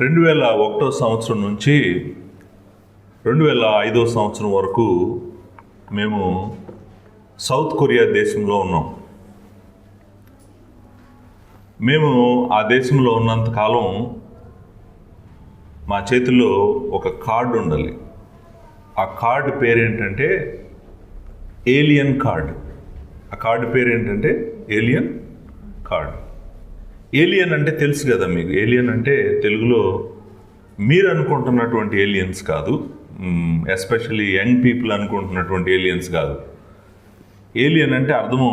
2001 సంవత్సరం నుంచి 2005 సంవత్సరం వరకు మేము సౌత్ కొరియా దేశంలో ఉన్నాం. మేము ఆ దేశంలో ఉన్నంతకాలం మా చేతిలో ఒక కార్డు ఉండాలి. ఆ కార్డు పేరేంటంటే ఏలియన్ కార్డ్. ఆ కార్డు పేరేంటంటే ఏలియన్ కార్డ్. ఏలియన్ అంటే తెలుసు కదా మీకు. ఏలియన్ అంటే తెలుగులో మీరు అనుకుంటున్నటువంటి ఏలియన్స్ కాదు, ఎస్పెషల్లీ యంగ్ పీపుల్ అనుకుంటున్నటువంటి ఏలియన్స్ కాదు. ఏలియన్ అంటే అర్థము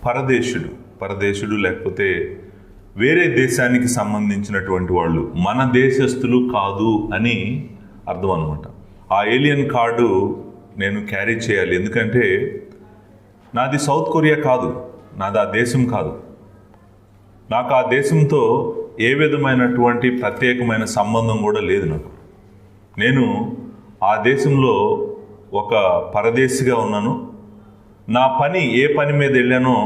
పరదేశుడు లేకపోతే వేరే దేశానికి సంబంధించినటువంటి వాళ్ళు, మన దేశస్తులు కాదు అని అర్థం అనమాట. ఆ ఏలియన్ కార్డు నేను క్యారీ చేయాలి. ఎందుకంటే నాది సౌత్ కొరియా కాదు, నాది ఆ దేశం కాదు. నాకు ఆ దేశంతో ఏ విధమైనటువంటి ప్రత్యేకమైన సంబంధం కూడా లేదు. నేను ఆ దేశంలో ఒక పరదేశిగా ఉన్నాను. నా పని ఏ పని మీద వెళ్ళానో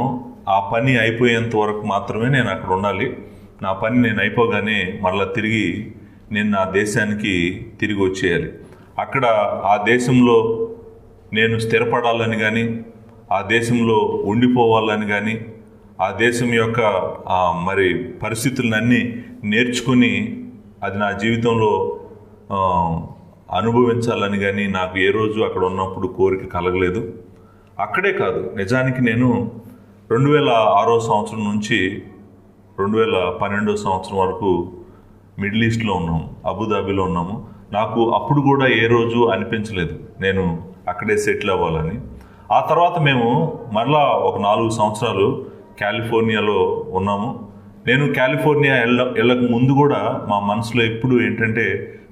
ఆ పని అయిపోయేంత వరకు మాత్రమే నేను అక్కడ ఉండాలి. నా పని నేను అయిపోగానే మరలా తిరిగి నేను నా దేశానికి తిరిగి వచ్చేయాలి. అక్కడ ఆ దేశంలో నేను స్థిరపడాలని కానీ, ఆ దేశంలో ఉండిపోవాలని కానీ, ఆ దేశం యొక్క మరి పరిస్థితులన్నీ నేర్చుకుని అది నా జీవితంలో అనుభవించాలని కానీ నాకు ఏ రోజు అక్కడ ఉన్నప్పుడు కోరిక కలగలేదు. అక్కడే కాదు, నిజానికి నేను 2006 సంవత్సరం నుంచి 2012 సంవత్సరం వరకు మిడిల్ ఈస్ట్లో ఉన్నాము, అబుదాబిలో ఉన్నాము. నాకు అప్పుడు కూడా ఏ రోజు అనిపించలేదు నేను అక్కడే సెటిల్ అవ్వాలని. ఆ తర్వాత మేము మరలా ఒక 4 సంవత్సరాలు కాలిఫోర్నియాలో ఉన్నాము. నేను కాలిఫోర్నియా వెళ్ళక ముందు కూడా మా మనసులో ఎప్పుడు ఏంటంటే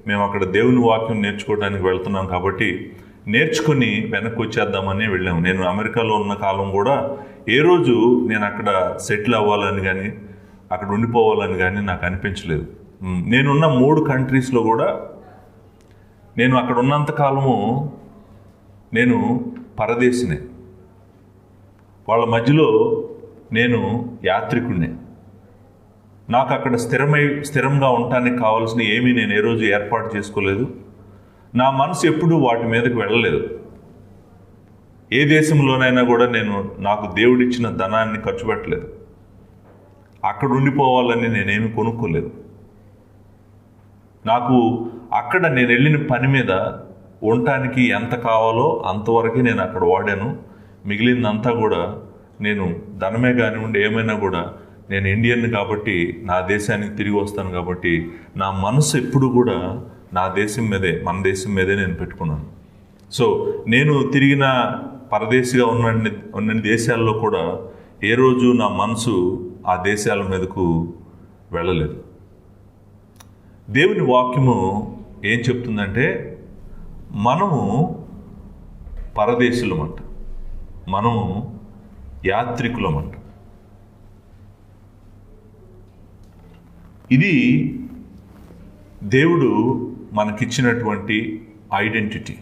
మేము అక్కడ దేవుని వాక్యం నేర్చుకోవడానికి వెళ్తున్నాం కాబట్టి నేర్చుకుని వెనక్కి వచ్చేద్దామని వెళ్ళాము. నేను అమెరికాలో ఉన్న కాలం కూడా ఏ రోజు నేను అక్కడ సెటిల్ అవ్వాలని కానీ అక్కడ ఉండిపోవాలని కానీ నాకు అనిపించలేదు. నేనున్న 3 కంట్రీస్లో కూడా నేను అక్కడ ఉన్నంతకాలము నేను పరదేశినే. వాళ్ళ మధ్యలో నేను యాత్రికుడినే. నాకు అక్కడ స్థిరంగా ఉండటానికి కావాల్సిన ఏమీ నేను ఏ రోజు ఏర్పాటు చేసుకోలేదు. నా మనసు ఎప్పుడూ వాటి మీదకి వెళ్ళలేదు. ఏ దేశంలోనైనా కూడా నేను నాకు దేవుడిచ్చిన ధనాన్ని ఖర్చు పెట్టలేదు. అక్కడ ఉండిపోవాలని నేనేమి కొనుక్కోలేదు. నాకు అక్కడ నేను వెళ్ళిన పని మీద ఉండటానికి ఎంత కావాలో అంతవరకే నేను అక్కడ వాడాను. మిగిలిందంతా కూడా నేను ధనమే కానివ్వండి ఏమైనా కూడా నేను ఇండియన్ కాబట్టి నా దేశానికి తిరిగి వస్తాను కాబట్టి నా మనసు ఎప్పుడు కూడా నా దేశం మీదే, మన దేశం మీదే నేను పెట్టుకున్నాను. సో నేను తిరిగిన పరదేశిగా ఉన్న దేశాల్లో కూడా ఏ రోజు నా మనసు ఆ దేశాల మీదకు వెళ్ళలేదు. దేవుని వాక్యము ఏం చెప్తుందంటే మనము పరదేశులమంట, మనము యాత్రికులమంట. ఇది దేవుడు మనకిచ్చినటువంటి ఐడెంటిటీ.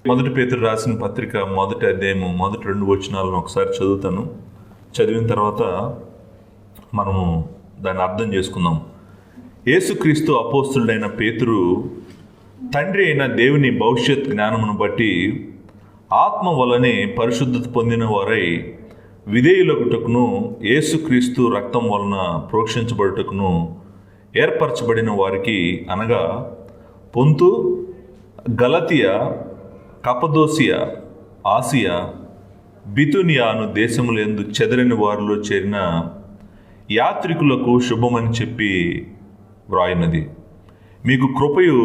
1 పేతురు రాసిన పత్రిక 1వ అధ్యాయము 1-2 వచనాలను ఒకసారి చదువుతాను. చదివిన తర్వాత మనము దాన్ని అర్థం చేసుకుందాం. యేసుక్రీస్తు అపోస్తులుడైన పేతురు తండ్రి అయిన దేవుని భవిష్యత్ జ్ఞానమును బట్టి ఆత్మ వలనే పరిశుద్ధత పొందిన వారై విధేయులగుటకును యేసుక్రీస్తు రక్తం వలన ప్రోక్షించబడుటకును ఏర్పరచబడిన వారికి, అనగా పొంతు, గలతియా, కపదోసియా, ఆసియా, బితునియా అను దేశములందు చెదరని వారిలో చేరిన యాత్రికులకు శుభమని చెప్పి వ్రాయినది. మీకు కృపయు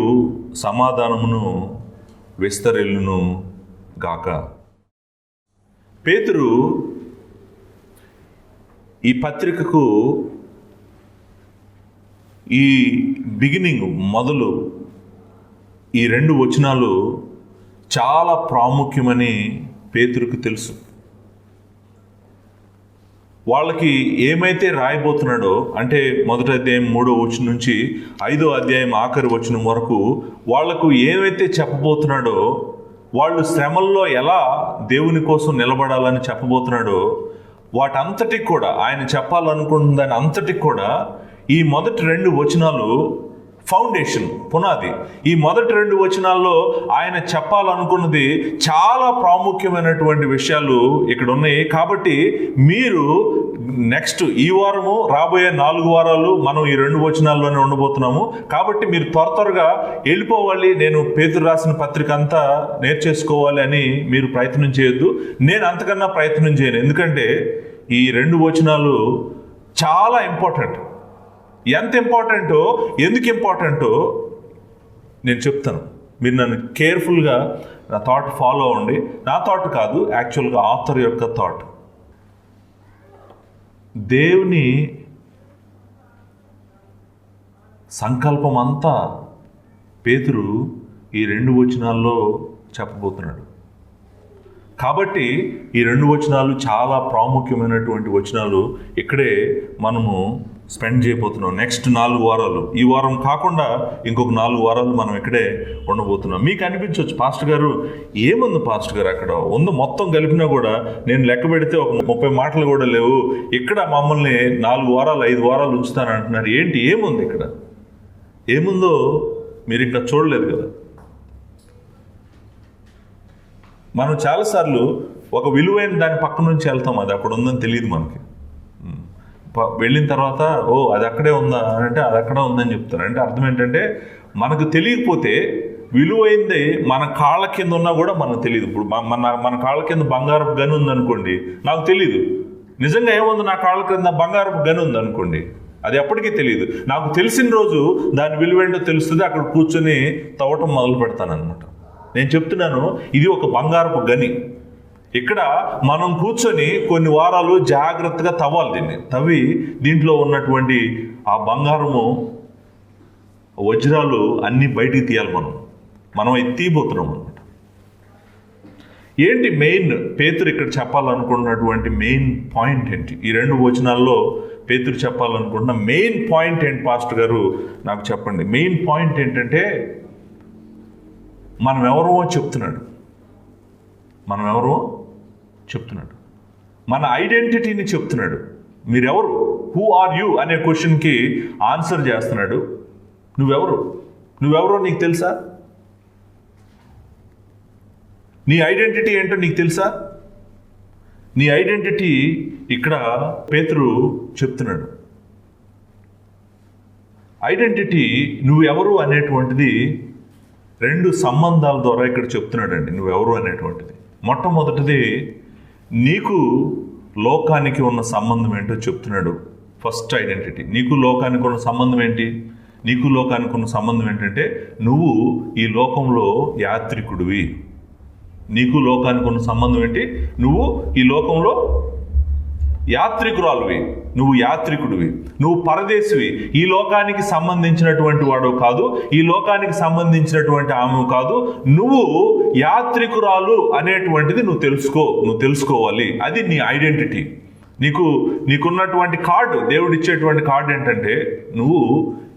సమాధానమును విస్తరిల్లును గాక. పేతురు ఈ పత్రికకు ఈ బిగినింగ్ మొదలు ఈ 2 వచనాలు చాలా ప్రాముఖ్యమని పేతురుకు తెలుసు. వాళ్ళకి ఏమైతే రాయబోతున్నాడో, అంటే 1వ అధ్యాయం 3వ వచనం నుంచి 5వ అధ్యాయం ఆఖరి వచనం వరకు వాళ్లకు ఏమైతే చెప్పబోతున్నాడో, వాళ్ళు శ్రమల్లో ఎలా దేవుని కోసం నిలబడాలని చెప్పబోతున్నాడో వాటంతటికి కూడా, ఆయన చెప్పాలనుకున్న దాని అంతటికి కూడా ఈ మొదటి 2 వచనాలు ఫౌండేషన్, పునాది. ఈ మొదటి 2 వచనాల్లో ఆయన చెప్పాలనుకున్నది చాలా ప్రాముఖ్యమైనటువంటి విషయాలు ఇక్కడ ఉన్నాయి. కాబట్టి మీరు నెక్స్ట్ ఈ వారము, రాబోయే 4 వారాలు మనం ఈ 2 వచనాల్లోనే ఉండబోతున్నాము. కాబట్టి మీరు త్వరగా వెళ్ళిపోవాలి, నేను పేతురు రాసిన పత్రిక అంతా నేర్చేసుకోవాలి అని మీరు ప్రయత్నం చేయొద్దు. నేను అంతకన్నా ప్రయత్నం చేయను. ఎందుకంటే ఈ 2 వచనాలు చాలా ఇంపార్టెంట్. ఎంత ఇంపార్టెంటో, ఎందుకు ఇంపార్టెంటో నేను చెప్తాను. మీరు నన్ను కేర్ఫుల్గా నా థాట్ ఫాలో అవ్వండి. నా థాట్ కాదు, యాక్చువల్గా ఆథర్ యొక్క థాట్. దేవుని సంకల్పం అంతా పేతురు ఈ 2 వచనాల్లో చెప్పబోతున్నాడు. కాబట్టి ఈ 2 వచనాలు చాలా ప్రాముఖ్యమైనటువంటి వచనాలు. ఇక్కడే మనము స్పెండ్ చేయబోతున్నాం నెక్స్ట్ 4 వారాలు. ఈ వారం కాకుండా ఇంకొక 4 వారాలు మనం ఇక్కడే ఉండబోతున్నాం. మీకు అనిపించవచ్చు, పాస్టర్ గారు ఏముంది పాస్టర్ గారు అక్కడ ఉంది, మొత్తం కలిపినా కూడా నేను లెక్క పెడితే ఒక 30 మాటలు కూడా లేవు, ఇక్కడ మమ్మల్ని 4 వారాలు 5 వారాలు ఉంచుతాను అంటున్నారు. ఏంటి, ఏముంది ఇక్కడ? ఏముందో మీరు ఇంకా చూడలేదు కదా. మనం చాలాసార్లు ఒక విలువైన దాని పక్క నుంచి వెళ్తాం, అది అక్కడ ఉందని తెలియదు మనకి. వెళ్ళిన తర్వాత అది అక్కడే ఉందా అంటే అది అక్కడే ఉందని చెప్తారు. అంటే అర్థం ఏంటంటే మనకు తెలియకపోతే విలువైంది మన కాళ్ళ కింద ఉన్నా కూడా మనకు తెలియదు. ఇప్పుడు మన కాళ్ళ కింద బంగారపు గని ఉందనుకోండి, నాకు తెలియదు. నిజంగా ఏముంది, నా కాళ్ళ కింద బంగారపు గని ఉందనుకోండి, అది ఎప్పటికీ తెలియదు. నాకు తెలిసిన రోజు దాని విలువేంటో తెలుస్తుంది, అక్కడ కూర్చొని తవ్వటం మొదలు పెడతాను అనమాట. నేను చెప్తున్నాను, ఇది ఒక బంగారపు గని. ఇక్కడ మనం కూర్చొని కొన్ని వారాలు జాగ్రత్తగా తవ్వాలి. దీన్ని తవ్వి దీంట్లో ఉన్నటువంటి ఆ బంగారము, వజ్రాలు అన్నీ బయటికి తీయాలి. మనం తీయబోతున్నాం అనమాట. ఏంటి మెయిన్ పేతురు ఇక్కడ చెప్పాలనుకున్నటువంటి మెయిన్ పాయింట్ ఏంటి? ఈ 2 వచనాల్లో పేతురు చెప్పాలనుకుంటున్న మెయిన్ పాయింట్ ఏంటి పాస్టర్ గారు, నాకు చెప్పండి. మెయిన్ పాయింట్ ఏంటంటే మనం ఎవరో చెప్తున్నాడు. మన ఐడెంటిటీని చెప్తున్నాడు. మీరెవరు, హూ ఆర్ యూ అనే క్వశ్చన్కి ఆన్సర్ చేస్తున్నాడు. నువ్వెవరో నీకు తెలుసా? నీ ఐడెంటిటీ ఏంటో నీకు తెలుసా? నీ ఐడెంటిటీ ఇక్కడ పేతురు చెప్తున్నాడు. ఐడెంటిటీ నువ్వెవరు అనేటువంటిది 2 సంబంధాల ద్వారా ఇక్కడ చెప్తున్నాడండి. నువ్వెవరు అనేటువంటిది మొట్టమొదటిది నీకు లోకానికి ఉన్న సంబంధం ఏంటో చెప్తున్నాడు. First identity. నీకు లోకానికి ఉన్న సంబంధం ఏంటి? నీకు లోకానికి ఉన్న సంబంధం ఏంటంటే నువ్వు ఈ లోకంలో యాత్రికుడివి. నీకు లోకానికి ఉన్న సంబంధం ఏంటి? నువ్వు ఈ లోకంలో యాత్రికురాలువి, నువ్వు యాత్రికుడివి, నువ్వు పరదేశివి. ఈ లోకానికి సంబంధించినటువంటి వాడు కాదు, ఈ లోకానికి సంబంధించినటువంటి ఆమె కాదు. నువ్వు యాత్రికురాలు అనేటువంటిది నువ్వు తెలుసుకోవాలి. అది నీ ఐడెంటిటీ. నీకున్నటువంటి కార్డు, దేవుడు ఇచ్చేటువంటి కార్డు ఏంటంటే నువ్వు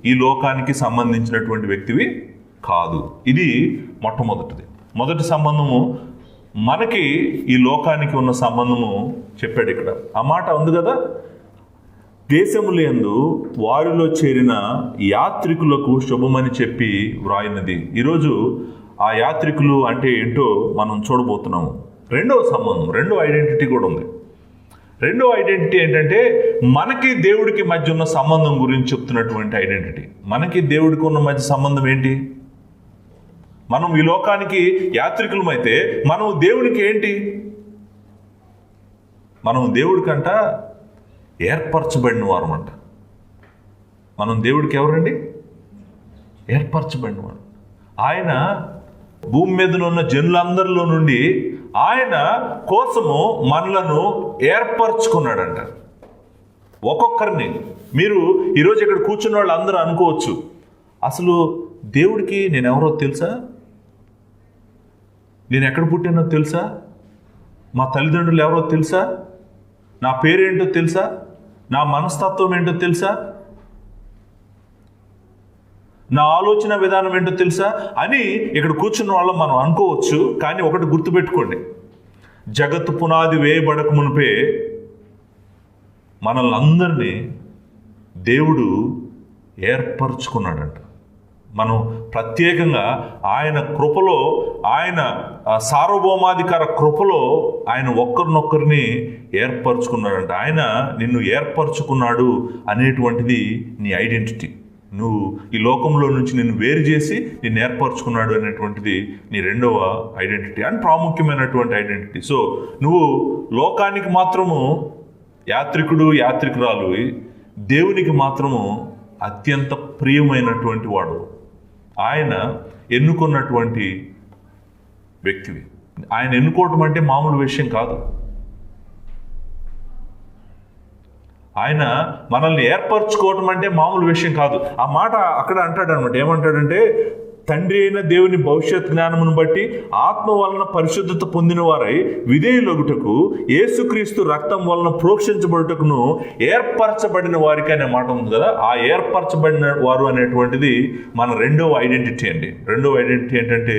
ఈ లోకానికి సంబంధించినటువంటి వ్యక్తివి కాదు. ఇది మొట్టమొదటిది. మొదటి సంబంధము మనకి ఈ లోకానికి ఉన్న సంబంధము చెప్పాడు ఇక్కడ. ఆ మాట ఉంది కదా, దేశములందు వారిలో చేరిన యాత్రికులకు శుభమని చెప్పి వ్రాయినది. ఈరోజు ఆ యాత్రికులు అంటే ఏంటో మనం చూడబోతున్నాము. రెండవ సంబంధం, రెండో ఐడెంటిటీ కూడా ఉంది. రెండో ఐడెంటిటీ ఏంటంటే మనకి దేవుడికి మధ్య ఉన్న సంబంధం గురించి చెప్తున్నటువంటి ఐడెంటిటీ. మనకి దేవుడికి ఉన్న మధ్య సంబంధం ఏంటి? మనం ఈ లోకానికి యాత్రికులమైతే మనం దేవునికి ఏంటి? మనం దేవుడికంట ఏర్పరచబడిన వారం అంట. మనం దేవుడికి ఎవరండి? ఏర్పరచబడిన వారు. ఆయన భూమి మీద ఉన్న జనులందరిలో నుండి ఆయన కోసము మనలను ఏర్పరచుకున్నాడంట. ఒక్కొక్కరిని. మీరు ఈరోజు ఇక్కడ కూర్చున్న వాళ్ళు అందరూ అనుకోవచ్చు, అసలు దేవుడికి నేను ఎవరో తెలుసా? నేను ఎక్కడ పుట్టినో తెలుసా? మా తల్లిదండ్రులు ఎవరో తెలుసా? నా పేరేంటో తెలుసా? నా మనస్తత్వం ఏంటో తెలుసా? నా ఆలోచన విధానం ఏంటో తెలుసా అని ఇక్కడ కూర్చున్న వాళ్ళం మనం అనుకోవచ్చు. కానీ ఒకటి గుర్తుపెట్టుకోండి, జగత్తు పునాది వేయబడక మునిపే మనల్ని అందరినీ దేవుడు ఏర్పరచుకున్నాడంట. మనం ప్రత్యేకంగా ఆయన కృపలో, ఆయన సార్వభౌమాధికార కృపలో ఆయన ఒక్కరినొక్కరిని ఏర్పరచుకున్నాడంట. ఆయన నిన్ను ఏర్పరచుకున్నాడు అనేటువంటిది నీ ఐడెంటిటీ. నువ్వు ఈ లోకంలో నుంచి నిన్ను వేరు చేసి నిన్ను ఏర్పరచుకున్నాడు అనేటువంటిది నీ రెండవ ఐడెంటిటీ అండ్ ప్రాముఖ్యమైనటువంటి ఐడెంటిటీ. సో నువ్వు లోకానికి మాత్రము యాత్రికుడు, యాత్రికురాలు, దేవునికి మాత్రము అత్యంత ప్రియమైనటువంటి వాడు. ఆయన ఎన్నుకున్నటువంటి వ్యక్తివి. ఆయన ఎన్నుకోవటం అంటే మామూలు విషయం కాదు. ఆయన మనల్ని ఏర్పరచుకోవటం అంటే మామూలు విషయం కాదు. ఆ మాట అక్కడ అంటాడు అనమాట. ఏమంటాడంటే, తండ్రి అయిన దేవుని భవిష్యత్ జ్ఞానమును బట్టి ఆత్మ వలన పరిశుద్ధత పొందిన వారై విధేయులగుటకు యేసుక్రీస్తు రక్తం వలన ప్రోక్షించబడుటకును ఏర్పరచబడిన వారికి అనే మాట ఉంది కదా. ఆ ఏర్పరచబడిన వారు అనేటువంటిది మన రెండవ ఐడెంటిటీ అండి. రెండవ ఐడెంటిటీ ఏంటంటే,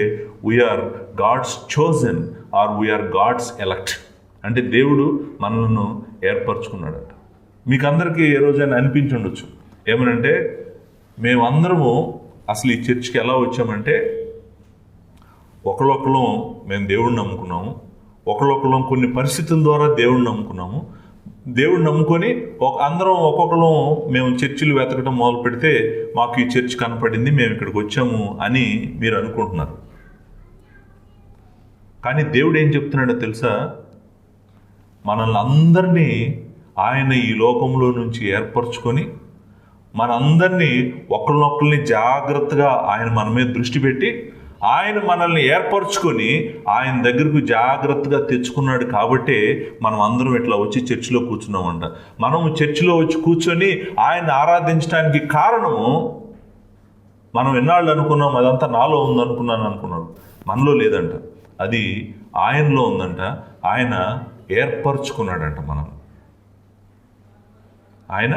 we are God's chosen or we are God's elect. అంటే దేవుడు మనలను ఏర్పరచుకున్నాడట. మీకు అందరికీ ఏ రోజైనా అనిపించి ఉండొచ్చు ఏమనంటే, మేమందరము అసలు ఈ చర్చికి ఎలా వచ్చామంటే, ఒకళ్ళొక్కలం మేము దేవుడిని నమ్ముకున్నాము, ఒకళ్ళొక్కలం కొన్ని పరిస్థితుల ద్వారా దేవుడిని నమ్ముకున్నాము. దేవుడిని నమ్ముకొని అందరం ఒక్కొక్కరం మేము చర్చిలు వెతకడం మొదలు పెడితే మాకు ఈ చర్చ్ కనపడింది, మేము ఇక్కడికి వచ్చాము అని మీరు అనుకుంటున్నారు. కానీ దేవుడు ఏం చెప్తున్నాడో తెలుసా? మనల్ని అందరినీ ఆయన ఈ లోకంలో నుంచి ఏర్పరచుకొని మనందరినీ ఒకరినొకరిని జాగ్రత్తగా ఆయన మన మీద దృష్టి పెట్టి ఆయన మనల్ని ఏర్పరచుకొని ఆయన దగ్గరకు జాగ్రత్తగా తెచ్చుకున్నాడు. కాబట్టే మనం అందరం ఇట్లా వచ్చి చర్చిలో కూర్చున్నామంట. మనము చర్చిలో వచ్చి కూర్చొని ఆయన ఆరాధించడానికి కారణము, మనం ఎన్నాళ్ళు అనుకున్నాం అదంతా నాలో ఉందనుకున్నాను. మనలో లేదంట, అది ఆయనలో ఉందంట. ఆయన ఏర్పరచుకున్నాడంట. ఆయన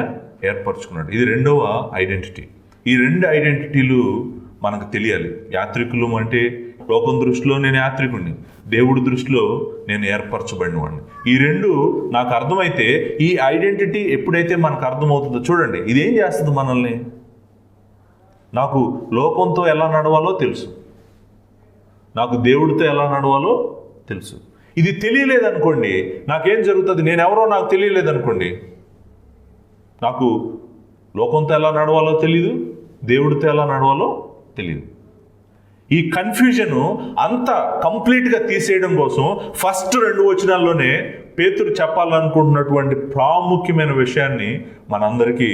ఏర్పరచుకున్నాడు. ఇది రెండవ ఐడెంటిటీ. ఈ రెండు ఐడెంటిటీలు మనకు తెలియాలి. యాత్రికులు అంటే లోకం దృష్టిలో నేను యాత్రికుడిని, దేవుడి దృష్టిలో నేను ఏర్పరచబడిన వాడిని. ఈ రెండు నాకు అర్థమైతే, ఈ ఐడెంటిటీ ఎప్పుడైతే మనకు అర్థమవుతుందో, చూడండి ఇదేం చేస్తుంది మనల్ని. నాకు లోకంతో ఎలా నడవాలో తెలుసు, నాకు దేవుడితో ఎలా నడవాలో తెలుసు. ఇది తెలియలేదనుకోండి, నాకేం జరుగుతుంది? నేను ఎవరో నాకు తెలియలేదనుకోండి, నాకు లోకంతో ఎలా నడవాలో తెలీదు, దేవుడితో ఎలా నడవాలో తెలియదు. ఈ కన్ఫ్యూజను అంతా కంప్లీట్గా తీసేయడం కోసం ఫస్ట్ 2 వచనాల్లోనే పేతురు చెప్పాలనుకుంటున్నటువంటి ప్రాముఖ్యమైన విషయాన్ని మనందరికీ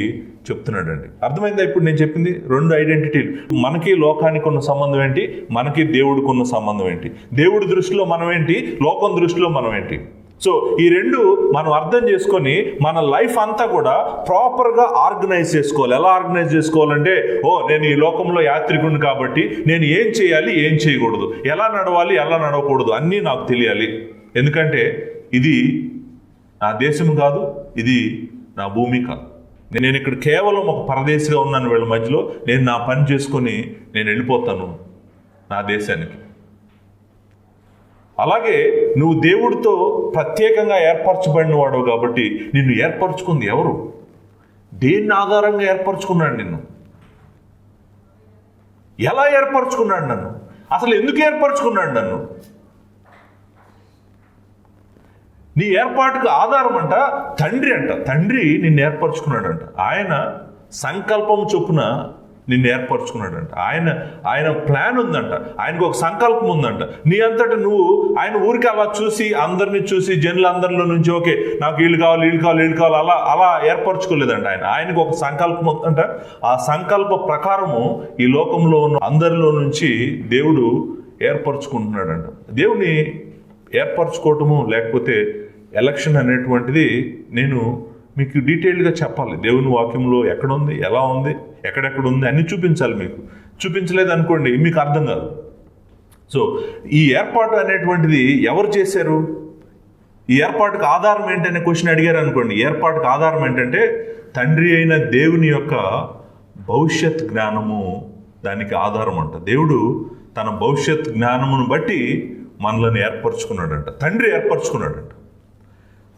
చెప్తున్నాడండి. అర్థమైందా ఇప్పుడు నేను చెప్పింది? 2 ఐడెంటిటీలు. మనకి లోకానికి ఉన్న సంబంధం ఏంటి, మనకి దేవుడికి ఉన్న సంబంధం ఏంటి, దేవుడి దృష్టిలో మనం ఏంటి, లోకం దృష్టిలో మనం ఏంటి. సో ఈ రెండు మనం అర్థం చేసుకొని మన లైఫ్ అంతా కూడా ప్రాపర్గా ఆర్గనైజ్ చేసుకోవాలి. ఎలా ఆర్గనైజ్ చేసుకోవాలంటే, నేను ఈ లోకంలో యాత్రికుడిని కాబట్టి నేను ఏం చేయాలి, ఏం చేయకూడదు, ఎలా నడవాలి, ఎలా నడవకూడదు అన్నీ నాకు తెలియాలి. ఎందుకంటే ఇది నా దేశం కాదు, ఇది నా భూమి కాదు. నేను ఇక్కడ కేవలం ఒక పరదేశిగా ఉన్నాను వీళ్ళ మధ్యలో. నేను నా పని చేసుకొని నేను వెళ్ళిపోతాను నా దేశానికి. అలాగే నువ్వు దేవుడితో ప్రత్యేకంగా ఏర్పరచబడిన వాడు కాబట్టి నిన్ను ఏర్పరచుకుంది ఎవరు? దేన్ని ఆధారంగా ఏర్పరచుకున్నాడు నిన్ను? ఎలా ఏర్పరచుకున్నాడు నన్ను? అసలు ఎందుకు ఏర్పరచుకున్నాడు నన్ను? నీ ఏర్పాటుకు ఆధారం అంట తండ్రి అంట. తండ్రి నిన్ను ఏర్పరచుకున్నాడంట. ఆయన సంకల్పం చొప్పున నిన్ను ఏర్పరచుకున్నాడంట. ఆయన ప్లాన్ ఉందంట, ఆయనకు ఒక సంకల్పం ఉందంట. నీ అంతటా నువ్వు ఆయన ఊరికి అలా చూసి, అందరినీ చూసి, జనులందరిలో నుంచి ఓకే నాకు వీళ్ళు కావాలి అలా ఏర్పరచుకోలేదంట. ఆయనకు ఒక సంకల్పం ఉందంట. ఆ సంకల్ప ప్రకారము ఈ లోకంలో ఉన్న అందరిలో నుంచి దేవుడు ఏర్పరచుకుంటున్నాడంట. దేవుని ఏర్పరచుకోవటము లేకపోతే ఎలక్షన్ అనేటువంటిది నేను మీకు డీటెయిల్డ్గా చెప్పాలి. దేవుని వాక్యంలో ఎక్కడ ఉంది, ఎలా ఉంది, ఎక్కడెక్కడ ఉంది అన్నీ చూపించాలి. మీకు చూపించలేదు అనుకోండి మీకు అర్థం కాదు. సో ఈ ఏర్పాటు అనేటువంటిది ఎవరు చేశారు? ఈ ఏర్పాటుకు ఆధారం ఏంటనే క్వశ్చన్ అడిగారు అనుకోండి. ఏర్పాటుకు ఆధారం ఏంటంటే తండ్రి అయిన దేవుని యొక్క భవిష్యత్ జ్ఞానము దానికి ఆధారం అంట. దేవుడు తన భవిష్యత్ జ్ఞానమును బట్టి మనల్ని ఏర్పరచుకున్నాడంట. తండ్రి ఏర్పరచుకున్నాడంట.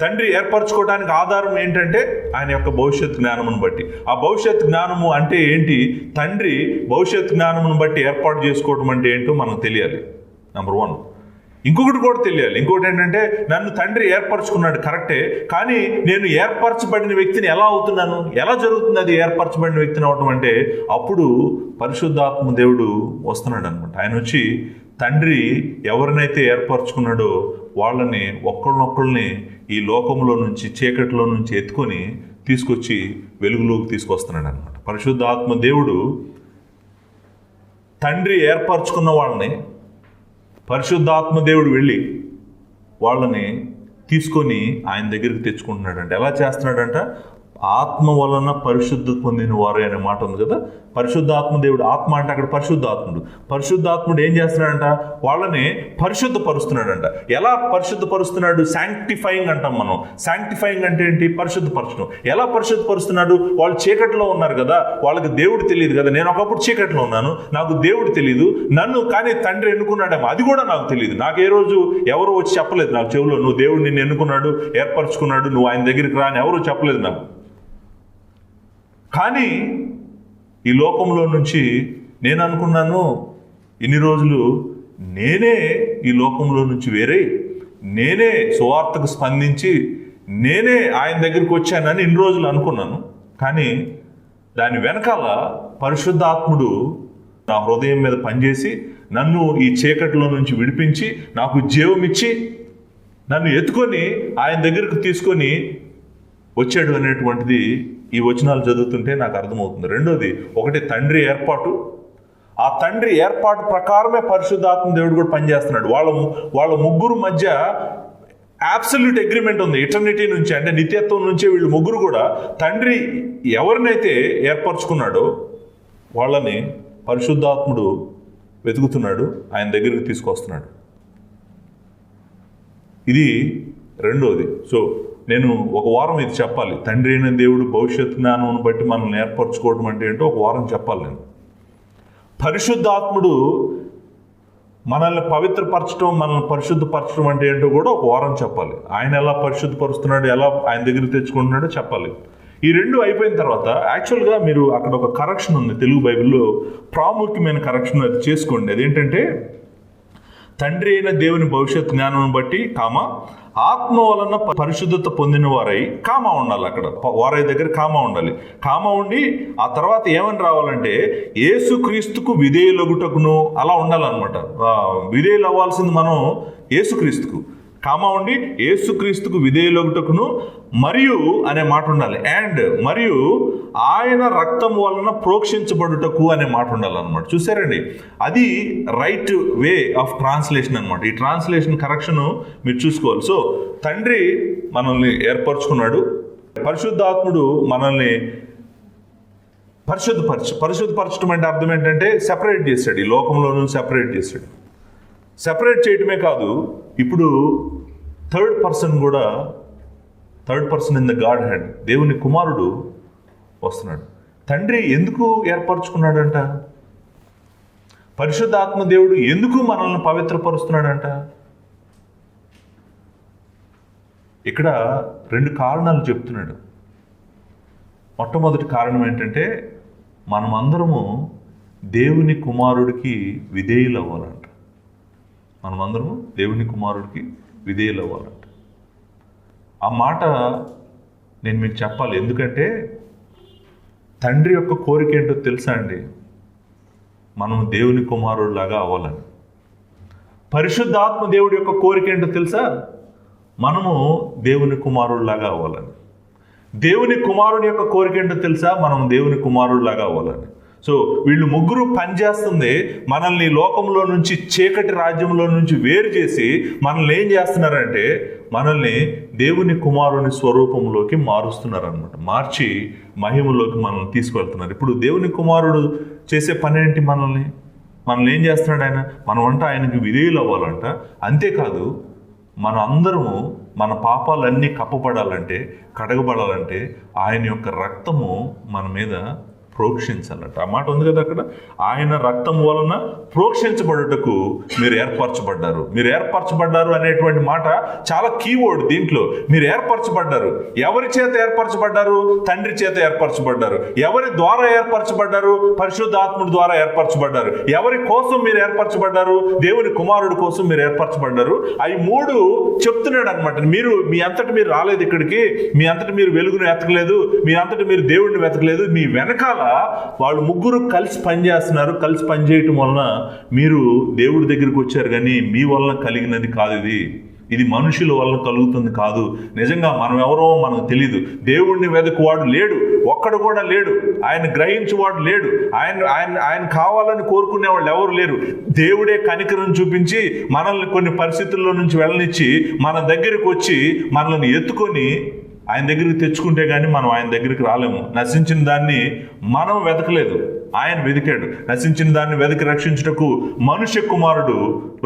తండ్రి ఏర్పరచుకోవడానికి ఆధారం ఏంటంటే ఆయన యొక్క భవిష్యత్ జ్ఞానమును బట్టి. ఆ భవిష్యత్ జ్ఞానము అంటే ఏంటి? తండ్రి భవిష్యత్ జ్ఞానమును బట్టి ఏర్పాటు చేసుకోవడం అంటే ఏంటో మనకు తెలియాలి. నెంబర్ 1. ఇంకొకటి కూడా తెలియాలి. ఇంకొకటి ఏంటంటే, నన్ను తండ్రి ఏర్పరచుకున్నాడు కరెక్టే, కానీ నేను ఏర్పరచబడిన వ్యక్తిని ఎలా అవుతున్నాను? ఎలా జరుగుతుంది అది ఏర్పరచబడిన వ్యక్తిని అవడం అంటే? అప్పుడు పరిశుద్ధాత్మ దేవుడు వస్తున్నాడు అనమాట. ఆయన వచ్చి తండ్రి ఎవరినైతే ఏర్పరచుకున్నాడో వాళ్ళని ఒక్కళ్ళనొక్కళ్ళని ఈ లోకంలో నుంచి, చీకటిలో నుంచి ఎత్తుకొని తీసుకొచ్చి వెలుగులోకి తీసుకొస్తున్నాడు అనమాట. పరిశుద్ధాత్మ దేవుడు తండ్రి ఏర్పరచుకున్న వాళ్ళని, పరిశుద్ధాత్మ దేవుడు వెళ్ళి వాళ్ళని తీసుకొని ఆయన దగ్గరికి తెచ్చుకుంటున్నాడంట. ఎలా చేస్తున్నాడంట? ఆత్మ వలన పరిశుద్ధత పొందిన వారు అనే మాట ఉంది కదా. పరిశుద్ధాత్మ దేవుడు, ఆత్మ అంటే అక్కడ పరిశుద్ధాత్ముడు. పరిశుద్ధాత్ముడు ఏం చేస్తున్నాడంట? వాళ్ళని పరిశుద్ధపరుస్తున్నాడంట. ఎలా పరిశుద్ధపరుస్తున్నాడు? శాంక్టిఫైయింగ్ అంటాం మనం. శాంక్టిఫైయింగ్ అంటే ఏంటి? పరిశుద్ధపరచడం. ఎలా పరిశుద్ధపరుస్తున్నాడు? వాళ్ళు చీకటిలో ఉన్నారు కదా, వాళ్ళకి దేవుడు తెలియదు కదా. నేను ఒకప్పుడు చీకటిలో ఉన్నాను, నాకు దేవుడు తెలియదు. నన్ను కానీ తండ్రి ఎన్నుకున్నాడేమో అది కూడా నాకు తెలియదు. నాకు ఏ రోజు ఎవరు వచ్చి చెప్పలేదు నాకు చెవులో, నువ్వు దేవుడు నిన్ను ఎన్నుకున్నాడు, ఏర్పరచుకున్నాడు, నువ్వు ఆయన దగ్గరికి రా అని ఎవరు చెప్పలేదు నాకు. కానీ ఈ లోకంలో నుంచి నేను అనుకున్నాను ఇన్ని రోజులు నేనే ఈ లోకంలో నుంచి వేరే, నేనే సువార్తకు స్పందించి నేనే ఆయన దగ్గరికి వచ్చానని ఇన్ని రోజులు అనుకున్నాను. కానీ దాని వెనకాల పరిశుద్ధాత్ముడు నా హృదయం మీద పనిచేసి నన్ను ఈ చీకటిలో నుంచి విడిపించి నాకు జీవమిచ్చి నన్ను ఎత్తుకొని ఆయన దగ్గరకు తీసుకొని వచ్చాడు అనేటువంటిది ఈ వచనాలు చదువుతుంటే నాకు అర్థమవుతుంది. రెండోది, ఒకటి తండ్రి ఏర్పాటు. ఆ తండ్రి ఏర్పాటు ప్రకారమే పరిశుద్ధాత్మ దేవుడు కూడా పనిచేస్తున్నాడు. వాళ్ళ ముగ్గురు మధ్య అబ్సల్యూట్ అగ్రిమెంట్ ఉంది. ఇటర్నిటీ నుంచి, అంటే నిత్యత్వం నుంచే వీళ్ళు ముగ్గురు కూడా తండ్రి ఎవరినైతే ఏర్పరచుకున్నాడో వాళ్ళని పరిశుద్ధాత్ముడు వెతుకుతున్నాడు, ఆయన దగ్గరికి తీసుకొస్తున్నాడు. ఇది రెండోది. సో నేను ఒక వారం ఇది చెప్పాలి. తండ్రి అయిన దేవుడు భవిష్యత్ జ్ఞానం బట్టి మనల్ని ఏర్పరచుకోవడం అంటే ఏంటో ఒక వారం చెప్పాలి నేను. పరిశుద్ధాత్ముడు మనల్ని పవిత్రపరచడం, మనల్ని పరిశుద్ధపరచడం అంటే ఏంటో కూడా ఒక వారం చెప్పాలి. ఆయన ఎలా పరిశుద్ధపరుస్తున్నాడు, ఎలా ఆయన దగ్గరికి తెచ్చుకుంటున్నాడో చెప్పాలి. ఈ రెండు అయిపోయిన తర్వాత యాక్చువల్గా మీరు అక్కడ ఒక కరెక్షన్ ఉంది తెలుగు బైబిల్లో, ప్రాముఖ్యమైన కరెక్షన్, అది చేసుకోండి. అదేంటంటే, తండ్రి అయిన దేవుని భవిష్యత్ జ్ఞానం బట్టి ఆత్మ వలన పరిశుద్ధత పొందిన వారై ఉండాలి. అక్కడ వారై దగ్గర ఉండాలి. ఉండి ఆ తర్వాత ఏమని రావాలంటే యేసుక్రీస్తుకు విధేయులగుటకును అలా ఉండాలన్నమాట. విధేయులు అవ్వాల్సింది మనం యేసుక్రీస్తుకు. ఉండి యేసుక్రీస్తుకు విధేయులగుటకును మరియు అనే మాట ఉండాలి. అండ్ మరియు ఆయన రక్తం వలన ప్రోక్షించబడుటకు అనే మాట ఉండాలన్నమాట. చూసారండి, అది రైట్ వే ఆఫ్ ట్రాన్స్లేషన్ అనమాట. ఈ ట్రాన్స్లేషన్ కరెక్షన్ మీరు చూసుకోవాలి. సో తండ్రి మనల్ని ఏర్పరచుకున్నాడు, పరిశుద్ధాత్ముడు మనల్ని పరిశుద్ధపరచడం అంటే అర్థం ఏంటంటే సెపరేట్ చేశాడు, ఈ లోకంలోనూ సెపరేట్ చేశాడు. సెపరేట్ చేయటమే కాదు, ఇప్పుడు third person in the God head, దేవుని కుమారుడు వస్తున్నాడు. తండ్రి ఎందుకు ఏర్పరచుకున్నాడంట? పరిశుద్ధాత్మ దేవుడు ఎందుకు మనల్ని పవిత్రపరుస్తున్నాడంట? ఇక్కడ 2 కారణాలు చెప్తున్నాడు. మొట్టమొదటి కారణం ఏంటంటే, మనమందరము దేవుని కుమారుడికి విధేయులు అవ్వాలంట. మనమందరము దేవుని కుమారుడికి విధేయులు అవ్వాలంట. ఆ మాట నేను మీకు చెప్పాలి. ఎందుకంటే తండ్రి యొక్క కోరిక ఏంటో తెలుసా అండి? మనం దేవుని కుమారుడిలాగా అవ్వాలని. పరిశుద్ధాత్మ దేవుడి యొక్క కోరిక ఏంటో తెలుసా? మనము దేవుని కుమారుడిలాగా అవ్వాలని. దేవుని కుమారుడి యొక్క కోరిక ఏంటో తెలుసా? మనం దేవుని కుమారుడిలాగా అవ్వాలని. సో వీళ్ళు ముగ్గురు పనిచేస్తుంది మనల్ని లోకంలో నుంచి, చీకటి రాజ్యంలో నుంచి వేరు చేసి మనల్ని ఏం చేస్తున్నారంటే మనల్ని దేవుని కుమారుని స్వరూపంలోకి మారుస్తున్నారనమాట. మార్చి మహిమలోకి మనల్ని తీసుకువెళ్తున్నారు. ఇప్పుడు దేవుని కుమారుడు చేసే పని ఏంటి? మనల్ని ఏం చేస్తున్నాడు ఆయన? మనం అంటే ఆయనకి విధేయులు అవ్వాలంట. అంతేకాదు, మన అందరము మన పాపాలన్నీ కప్పబడాలంటే, కడగబడాలంటే ఆయన యొక్క రక్తము మన మీద ప్రోక్షించాలట. ఆ మాట ఉంది కదా అక్కడ, ఆయన రక్తం వలన ప్రోక్షించబడుటకు మీరు ఏర్పరచబడ్డారు. మీరు ఏర్పరచబడ్డారు అనేటువంటి మాట చాలా కీవర్డ్ దీంట్లో. మీరు ఏర్పరచబడ్డారు. ఎవరి చేత ఏర్పరచబడ్డారు? తండ్రి చేత ఏర్పరచబడ్డారు. ఎవరి ద్వారా ఏర్పరచబడ్డారు? పరిశుద్ధాత్ముడి ద్వారా ఏర్పరచబడ్డారు. ఎవరి కోసం మీరు ఏర్పరచబడ్డారు? దేవుని కుమారుడి కోసం మీరు ఏర్పరచబడ్డారు. అవి మూడు చెప్తున్నాడు అనమాట. మీరు మీ అంతటి మీరు రాలేదు ఇక్కడికి, మీ అంతటి మీరు వెలుగును వెతకలేదు, మీ అంతటి మీరు దేవుడిని వెతకలేదు. మీ వెనకాల వాళ్ళు ముగ్గురు కలిసి పనిచేస్తున్నారు. కలిసి పనిచేయటం వలన మీరు దేవుడి దగ్గరికి వచ్చారు. కానీ మీ వలన కలిగినది కాదు ఇది మనుషుల వలన కలుగుతుంది కాదు. నిజంగా మనం ఎవరో మనకు తెలియదు. దేవుణ్ణి వెతుకువాడు లేడు, ఒక్కడు కూడా లేడు. ఆయన గ్రహించువాడు లేడు. ఆయన కావాలని కోరుకునే వాళ్ళు ఎవరు లేరు. దేవుడే కనికరం చూపించి మనల్ని కొన్ని పరిస్థితుల్లో నుంచి వెళ్ళనిచ్చి మన దగ్గరికి వచ్చి మనల్ని ఎత్తుకొని ఆయన దగ్గరికి తెచ్చుకుంటే కానీ మనం ఆయన దగ్గరికి రాలేము. నశించిన దాన్ని మనం వెతకలేదు, ఆయన వెతికాడు. నశించిన దాన్ని వెతికి రక్షించుటకు మనుష్య కుమారుడు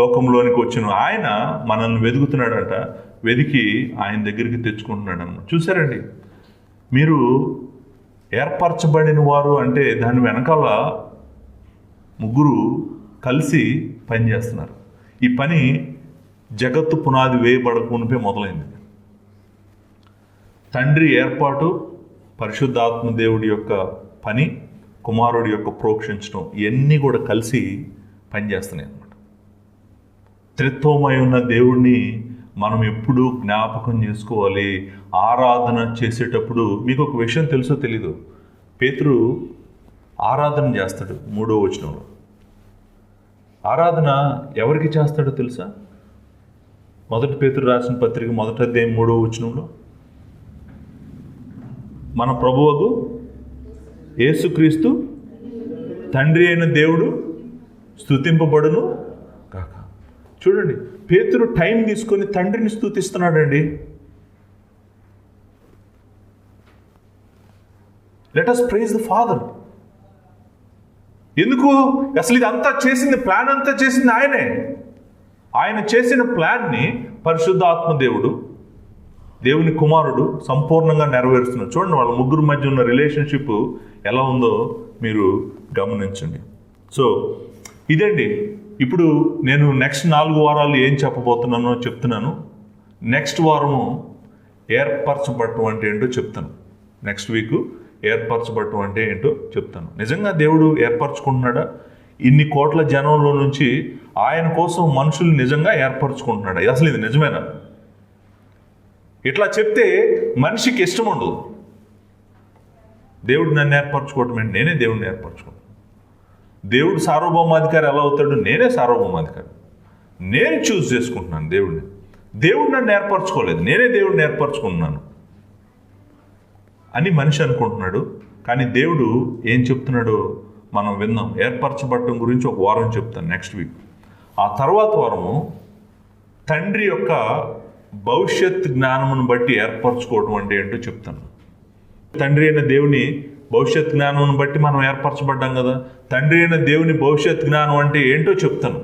లోకంలోనికి వచ్చిన ఆయన మనల్ని వెతుకుతున్నాడంట. వెతికి ఆయన దగ్గరికి తెచ్చుకుంటున్నాడు అన్నమాట. చూసారండి, మీరు ఏర్పరచబడిన వారు అంటే దాని వెనకాల ముగ్గురు కలిసి పనిచేస్తున్నారు. ఈ పని జగత్తు పునాది వేయబడకమునిపే మొదలైంది. తండ్రి ఏర్పాటు, పరిశుద్ధాత్మ దేవుడి యొక్క పని, కుమారుడి యొక్క ప్రోక్షించడం, ఇవన్నీ కూడా కలిసి పనిచేస్తున్నాయి అన్నమాట. త్రిత్వమై ఉన్న దేవుడిని మనం ఎప్పుడూ జ్ఞాపకం చేసుకోవాలి. ఆరాధన చేసేటప్పుడు మీకు ఒక విషయం తెలుసో తెలీదు, పేతురు ఆరాధన చేస్తాడు 3వ వచనంలో. ఆరాధన ఎవరికి చేస్తాడో తెలుసా? 1 పేతురు రాసిన పత్రిక 1వ అధ్యాయం 3వ వచనంలో మన ప్రభువుకు యేసుక్రీస్తు తండ్రి అయిన దేవుడు స్తుతింపబడును కాక. చూడండి, పేతురు టైం తీసుకొని తండ్రిని స్తుతిస్తున్నాడండి. Let us praise the Father. ఎందుకు? అసలు ఇది అంతా చేసింది, ప్లాన్ అంతా చేసింది ఆయనే. ఆయన చేసిన ప్లాన్ని పరిశుద్ధాత్మ దేవుడు, దేవుని కుమారుడు సంపూర్ణంగా నెరవేరుస్తున్నారు. చూడండి, వాళ్ళ ముగ్గురు మధ్య ఉన్న రిలేషన్షిప్ ఎలా ఉందో మీరు గమనించండి. సో ఇదండి. ఇప్పుడు నేను నెక్స్ట్ 4 వారాలు ఏం చెప్పబోతున్నానో చెప్తున్నాను. నెక్స్ట్ వారము ఏర్పరచబడటం అంటే ఏంటో చెప్తాను. నెక్స్ట్ వీక్ ఏర్పరచబడటం అంటే ఏంటో చెప్తాను. నిజంగా దేవుడు ఏర్పరచుకుంటున్నాడా? ఇన్ని కోట్ల జనంలో నుంచి ఆయన కోసం మనుషులు నిజంగా ఏర్పరచుకుంటున్నాడా? అసలు ఇది నిజమేనా? ఇట్లా చెప్తే మనిషికి ఇష్టం ఉండదు. దేవుడు నన్ను ఏర్పరచుకోవటం ఏంటి? నేనే దేవుడిని ఏర్పరచుకోను. దేవుడు సార్వభౌమాధికారి ఎలా అవుతాడు? నేనే సార్వభౌమాధికారి. నేను చూస్ చేసుకుంటున్నాను దేవుడిని. దేవుడు నన్ను ఏర్పరచుకోలేదు, నేనే దేవుడిని ఏర్పరచుకుంటున్నాను అని మనిషి అనుకుంటున్నాడు. కానీ దేవుడు ఏం చెప్తున్నాడో మనం విందాం. ఏర్పరచబడటం గురించి ఒక వారం చెప్తాను నెక్స్ట్ వీక్. ఆ తర్వాత వారము తండ్రి యొక్క భవిష్యత్ జ్ఞానమును బట్టి ఏర్పరచుకోవడం అంటే ఏంటో చెప్తాను. తండ్రి అయిన దేవుని భవిష్యత్ జ్ఞానం బట్టి మనం ఏర్పరచబడ్డాం కదా. తండ్రి అయిన దేవుని భవిష్యత్ జ్ఞానం అంటే ఏంటో చెప్తాను.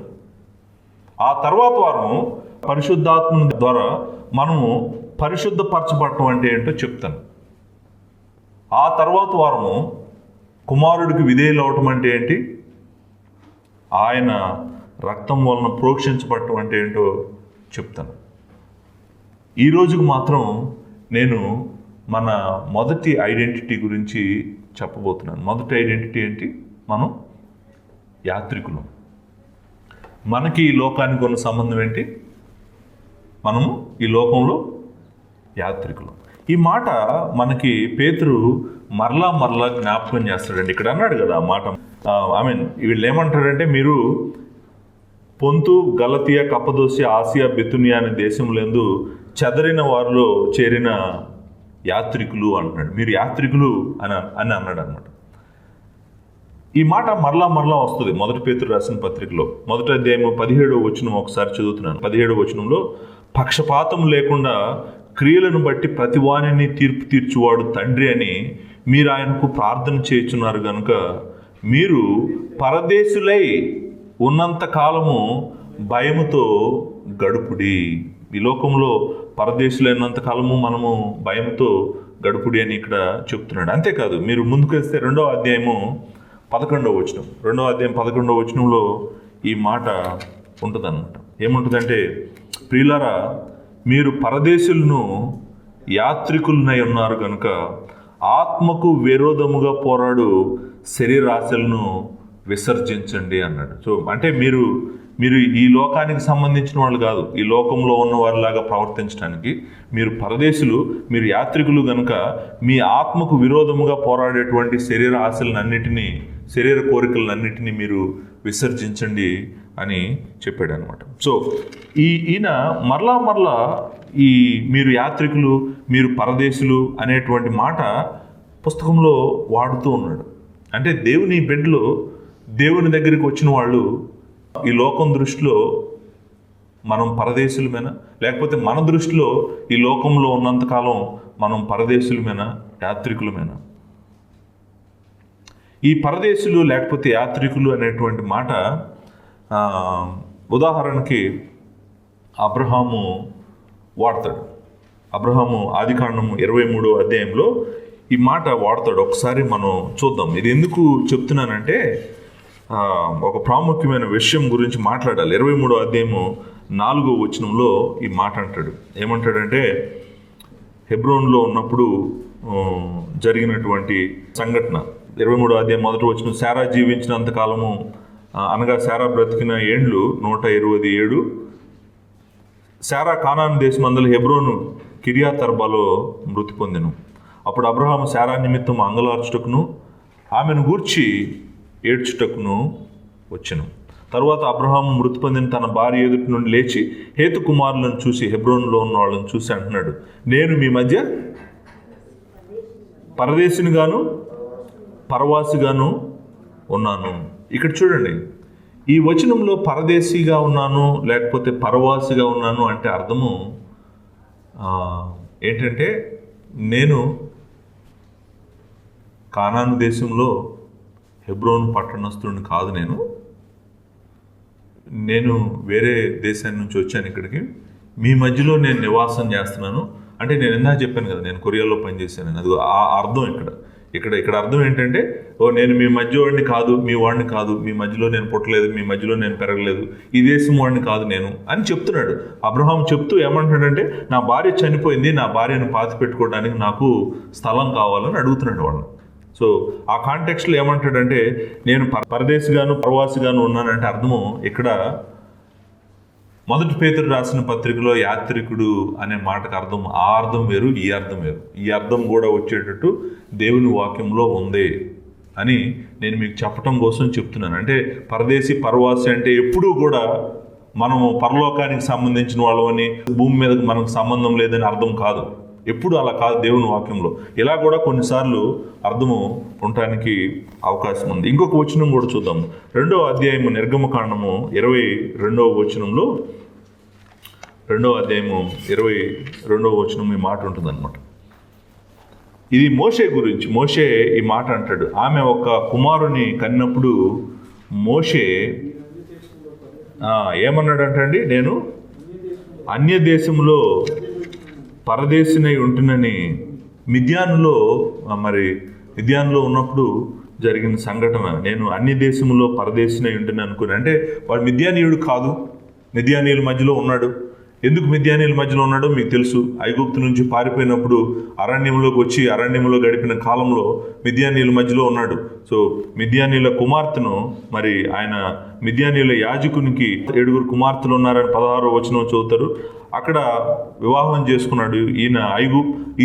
ఆ తర్వాత వారము పరిశుద్ధాత్మ ద్వారా మనము పరిశుద్ధపరచబడటం అంటే ఏంటో చెప్తాను. ఆ తర్వాత వారము కుమారుడికి విధేయులు అవటం అంటే ఏంటి, ఆయన రక్తం వలన ప్రోక్షించబడటం అంటే ఏంటో చెప్తాను. ఈ రోజుకు మాత్రం నేను మన మొదటి ఐడెంటిటీ గురించి చెప్పబోతున్నాను. మొదటి ఐడెంటిటీ ఏంటి? మనం యాత్రికులం. మనకి ఈ లోకానికి ఉన్న సంబంధం ఏంటి? మనము ఈ లోకంలో యాత్రికులం. ఈ మాట మనకి పేతురు మరలా జ్ఞాపకం చేస్తాడండి. ఇక్కడ అన్నాడు కదా ఆ మాట. వీళ్ళు ఏమంటాడంటే, మీరు పొంతు, గలతియా, కప్పదోసియా, ఆసియా, బెతునియా అనే దేశంలందు చెదరిన వారిలో చేరిన యాత్రికులు అంటున్నాడు. మీరు యాత్రికులు అని అన్నాడు అనమాట. ఈ మాట మరలా వస్తుంది 1 పేతురు రాసిన పత్రికలో 1వ అధ్యాయం 17వ వచనం ఒకసారి చదువుతున్నాను. 17వ వచనంలో, పక్షపాతం లేకుండా క్రియలను బట్టి ప్రతివానిని తీర్పు తీర్చువాడు తండ్రి అని మీరు ఆయనకు ప్రార్థన చేయుచున్నారు గనుక మీరు పరదేశులై ఉన్నంత కాలము భయముతో గడుపుడి. ఈ లోకంలో పరదేశులైనంత కాలము మనము భయంతో గడుపుడి అని ఇక్కడ చెప్తున్నాడు. అంతేకాదు, మీరు ముందుకు వెళ్తే 2వ అధ్యాయము 11వ వచనం, 2వ అధ్యాయం 11వ వచనంలో ఈ మాట ఉంటుందన్నమాట. ఏముంటుందంటే, ప్రియులారా, మీరు పరదేశులను యాత్రికులనై ఉన్నారు కనుక ఆత్మకు విరోధముగా పోరాడు శరీరాశలను విసర్జించండి అన్నాడు. సో అంటే మీరు ఈ లోకానికి సంబంధించిన వాళ్ళు కాదు, ఈ లోకంలో ఉన్న వారిలాగా ప్రవర్తించడానికి మీరు పరదేశులు, మీరు యాత్రికులు కనుక మీ ఆత్మకు విరోధముగా పోరాడేటువంటి శరీర ఆశలన్నిటినీ, శరీర కోరికలన్నిటినీ మీరు విసర్జించండి అని చెప్పాడు అనమాట. సో ఈయన మరలా ఈ మీరు యాత్రికులు, మీరు పరదేశులు అనేటువంటి మాట పుస్తకంలో వాడుతూ ఉన్నాడు. అంటే దేవుని బిడ్డలు, దేవుని దగ్గరికి వచ్చిన వాళ్ళు ఈ లోకం దృష్టిలో మనం పరదేశులమేనా, లేకపోతే మన దృష్టిలో ఈ లోకంలో ఉన్నంతకాలం మనం పరదేశులమేనా, యాత్రికులమేనా? ఈ పరదేశులు లేకపోతే యాత్రికులు అనేటువంటి మాట ఉదాహరణకి అబ్రహాము వాడతాడు. అబ్రహాము ఆదికాండము 23వ అధ్యాయంలో ఈ మాట వాడతాడు. ఒకసారి మనం చూద్దాం. ఇది ఎందుకు చెప్తున్నానంటే, ఒక ప్రాముఖ్యమైన విషయం గురించి మాట్లాడాలి. 23వ అధ్యాయము 4వ వచనంలో ఈ మాట అంటాడు. ఏమంటాడంటే, హెబ్రోన్లో ఉన్నప్పుడు జరిగినటువంటి సంఘటన. 23వ అధ్యాయం 1వ వచనం, శారా జీవించినంత కాలము అనగా శారా బ్రతికిన ఏండ్లు 127. శారా కానాను దేశమందలి హెబ్రోను కిర్యాతర్బాలో మృతి పొందెను. అప్పుడు అబ్రహాము శారా నిమిత్తం అంగలార్చుటకును ఆమెను గూర్చి ఏడ్చుటకును వచ్చెను. తరువాత అబ్రహాము మృతి పొందిన తన భార్య ఎదుటి నుండి లేచి హేతు కుమారులను చూసి, హెబ్రోన్లో ఉన్న వాళ్ళని చూసి అంటున్నాడు, నేను మీ మధ్య పరదేశినిగాను పరవాసిగాను ఉన్నాను. ఇక్కడ చూడండి, ఈ వచనంలో పరదేశిగా ఉన్నాను లేకపోతే పరవాసిగా ఉన్నాను అంటే అర్థము ఏంటంటే, నేను కానాను దేశంలో హెబ్రోను పట్టణస్థుడిని కాదు, నేను వేరే దేశం నుంచి వచ్చాను ఇక్కడికి, మీ మధ్యలో నేను నివాసం చేస్తున్నాను. అంటే నేను ఇందాక చెప్పాను కదా, నేను కొరియాలో పనిచేశాను. అది ఆ అర్థం ఇక్కడ అర్థం ఏంటంటే, నేను మీ మధ్య వాడిని కాదు, మీ వాడిని కాదు, మీ మధ్యలో నేను పుట్టలేదు, మీ మధ్యలో నేను పెరగలేదు, ఈ దేశం వాడిని కాదు నేను అని చెప్తున్నాడు. అబ్రహాం చెప్తూ ఏమంటున్నాడంటే, నా భార్య చనిపోయింది, నా భార్యను పాతి పెట్టుకోవడానికి నాకు స్థలం కావాలని అడుగుతున్నాడు వాడిని. సో ఆ కాంటెక్స్ట్లో ఏమంటాడంటే, నేను పరదేశిగాను పరవాసిగాను ఉన్నానంటే అర్థము ఇక్కడ 1 పేతురు రాసిన పత్రికలో యాత్రికుడు అనే మాటకు అర్థం, ఆ అర్థం వేరు, ఈ అర్థం వేరు. ఈ అర్థం కూడా వచ్చేటట్టు దేవుని వాక్యంలో ఉంది అని నేను మీకు చెప్పటం కోసం చెప్తున్నాను. అంటే పరదేశి పరవాసి అంటే ఎప్పుడూ కూడా మనము పరలోకానికి సంబంధించిన వాళ్ళని, భూమి మీదకి మనకు సంబంధం లేదని అర్థం కాదు. ఎప్పుడు అలా కాదు దేవుని వాక్యంలో. ఇలా కూడా కొన్నిసార్లు అర్థము ఉండటానికి అవకాశం ఉంది. ఇంకొక వచనం కూడా చూద్దాం. 2వ అధ్యాయము నిర్గమకాండము 22వ వచనంలో, 2వ అధ్యాయము 22వ వచనం ఈ మాట ఉంటుందన్నమాట. ఇది మోషే గురించి. మోషే ఈ మాట అంటాడు. ఆమె ఒక కుమారుని కన్నప్పుడు మోషే ఏమన్నాడంటండి, నేను అన్య దేశంలో పరదేశినై ఉంటునని మిద్యానులో ఉన్నప్పుడు జరిగిన సంఘటన. నేను అన్య దేశంలో పరదేశినై ఉంటున్నాను అనుకుని, అంటే వాడు మిద్యానీయుడు కాదు, మిద్యానీయుల మధ్యలో ఉన్నాడు. ఎందుకు మిద్యానీయుల మధ్యలో ఉన్నాడో మీకు తెలుసు. ఐగుప్తు నుంచి పారిపోయినప్పుడు అరణ్యంలోకి వచ్చి అరణ్యంలో గడిపిన కాలంలో మిద్యానీయుల మధ్యలో ఉన్నాడు. సో మిద్యానీయుల కుమార్తెను, ఆయన మిద్యానీయుల యాజకునికి 7 కుమార్తెలు ఉన్నారని 16వ వచనం చదువుతారు. అక్కడ వివాహం చేసుకున్నాడు. ఈయన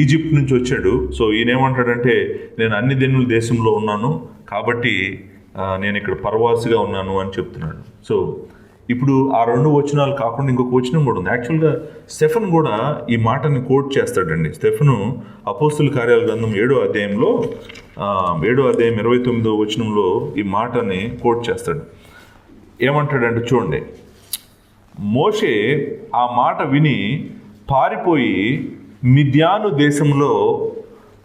ఈజిప్ట్ నుంచి వచ్చాడు. సో ఈయన ఏమంటాడంటే, నేను అన్ని దినుల దేశంలో ఉన్నాను కాబట్టి నేను ఇక్కడ పరవాసిగా ఉన్నాను అని చెప్తున్నాడు. సో ఇప్పుడు ఆ 2 వచనాలు కాకుండా ఇంకొక వచనం కూడా ఉంది. యాక్చువల్గా స్టెఫెన్ కూడా ఈ మాటని కోట్ చేస్తాడండి. స్టెఫెను అపోస్తుల కార్యాల గ్రంథం 7వ అధ్యాయంలో 7వ అధ్యాయం 29వ వచనంలో ఈ మాటని కోట్ చేస్తాడు. ఏమంటాడంటే చూడండి, మోషే ఆ మాట విని పారిపోయి మిద్యాను దేశంలో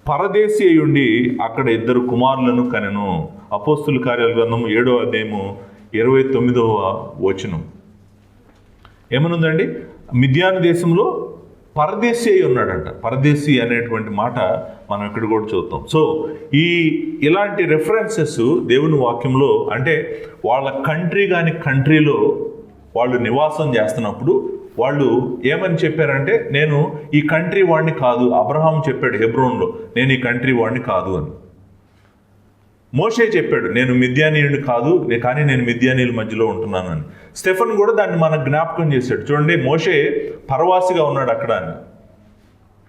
పరదేశి అయ్యుండి అక్కడ 2 కుమారులను కనెను. అపోస్తుల కార్యాల గ్రంథం 7వ అధ్యాయము 29వ వచనం ఏమనుందండి? మిద్యాను దేశంలో పరదేశీ అయి ఉన్నాడంట. పరదేశీ అనేటువంటి మాట మనం ఇక్కడ కూడా చూద్దాం. సో ఇలాంటి రెఫరెన్సెస్ దేవుని వాక్యంలో, అంటే వాళ్ళ కంట్రీలో వాళ్ళు నివాసం చేస్తున్నప్పుడు వాళ్ళు ఏమని చెప్పారంటే, నేను ఈ కంట్రీ వాడిని కాదు. అబ్రహాం చెప్పాడు హెబ్రోన్లో, నేను ఈ కంట్రీ వాడిని కాదు అని. మోషే చెప్పాడు, నేను మిద్యానీయుడిని కాదు, కానీ నేను మిద్యానీయుల మధ్యలో ఉంటున్నానని. స్టెఫెన్ కూడా దాన్ని మనకు జ్ఞాపకం చేశాడు. చూడండి, మోషే పరవాసిగా ఉన్నాడు అక్కడ అని.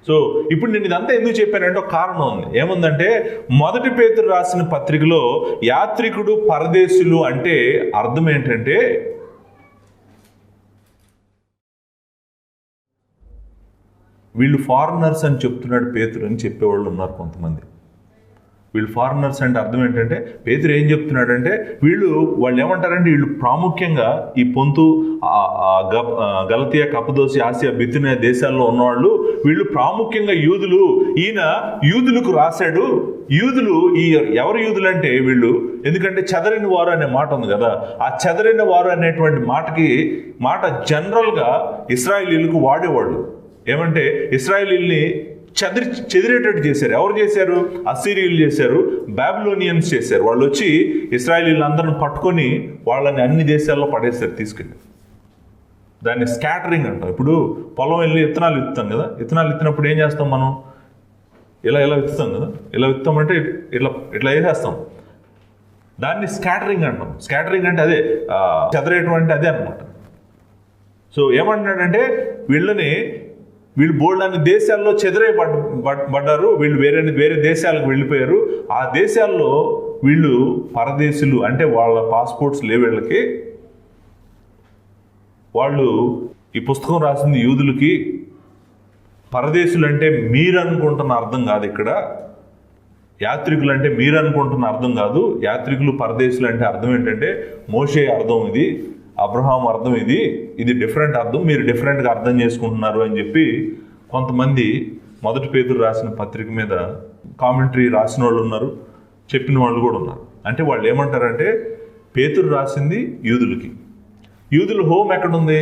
సో ఇప్పుడు నేను ఇదంతా ఎందుకు చెప్పానంటే ఒక కారణం ఉంది. ఏముందంటే, మొదటి పేతురు రాసిన పత్రికలో యాత్రికుడు, పరదేశులు అంటే అర్థం ఏంటంటే, వీళ్ళు ఫారినర్స్ అని చెప్తున్నాడు పేతురు అని చెప్పేవాళ్ళు ఉన్నారు కొంతమంది. వీళ్ళు ఫారినర్స్ అంటే అర్థం ఏంటంటే, పేతురు ఏం చెప్తున్నాడంటే, వాళ్ళు ఏమంటారంటే, వీళ్ళు ప్రాముఖ్యంగా ఈ పొంతు, గలతియా, కప్పదోసియా, ఆసియా, బితునియా దేశాల్లో ఉన్నవాళ్ళు, వీళ్ళు ప్రాముఖ్యంగా యూదులు. ఈయన యూదులకు రాశాడు. యూదులు ఎవరు యూదులు అంటే వీళ్ళు, ఎందుకంటే చెదరిన వారు అనే మాట ఉంది కదా, ఆ చెదరిన వారు అనేటువంటి మాట జనరల్గా ఇశ్రాయేలీయులకు వాడేవాళ్ళు. ఏమంటే ఇశ్రాయేలీయుల్ని చెదిరేటట్టు చేశారు. ఎవరు చేశారు? అస్సీరియన్లు చేశారు, బాబిలోనియన్స్ చేశారు. వాళ్ళు వచ్చి ఇశ్రాయేలీయులందరిని పట్టుకొని వాళ్ళని అన్ని దేశాల్లో పడేశారు, తీసుకెళ్ళి. దాన్ని స్కాటరింగ్ అంటాం. ఇప్పుడు పొలం వెళ్ళి విత్తనాలు విత్తుతాం కదా, విత్తనాలు విత్తినప్పుడు ఏం చేస్తాం మనం? ఇలా విత్తుతాం కదా, ఇలా విత్తామంటే ఇట్లా వేసేస్తాం. దాన్ని స్కాటరింగ్ అంటాం. స్కాటరింగ్ అంటే అదే, చెదరేటువంటి అదే అనమాట. సో ఏమంటున్నాడంటే, వీళ్ళు బోల్డన్ని దేశాల్లో చెదరేయబడ్డారు. వీళ్ళు వేరే దేశాలకు వెళ్ళిపోయారు. ఆ దేశాల్లో వీళ్ళు పరదేశులు, అంటే వాళ్ళ పాస్పోర్ట్స్ లేవు వీళ్ళకి. వాళ్ళు ఈ పుస్తకం రాసింది యూదులకి. పరదేశులు అంటే మీరు అనుకుంటున్న అర్థం కాదు ఇక్కడ. యాత్రికులు అంటే మీరు అనుకుంటున్న అర్థం కాదు. యాత్రికులు, పరదేశులు అంటే అర్థం ఏంటంటే, మోషే అర్థం ఇది, అబ్రహాం అర్థం ఇది డిఫరెంట్ అర్థం, మీరు డిఫరెంట్గా అర్థం చేసుకుంటున్నారు అని చెప్పి కొంతమంది మొదటి పేతురు రాసిన పత్రిక మీద కామెంటరీ రాసిన వాళ్ళు ఉన్నారు, చెప్పిన వాళ్ళు కూడా ఉన్నారు. అంటే వాళ్ళు ఏమంటారంటే, పేతురు రాసింది యూదులకి. యూదుల హోమ్ ఎక్కడుంది?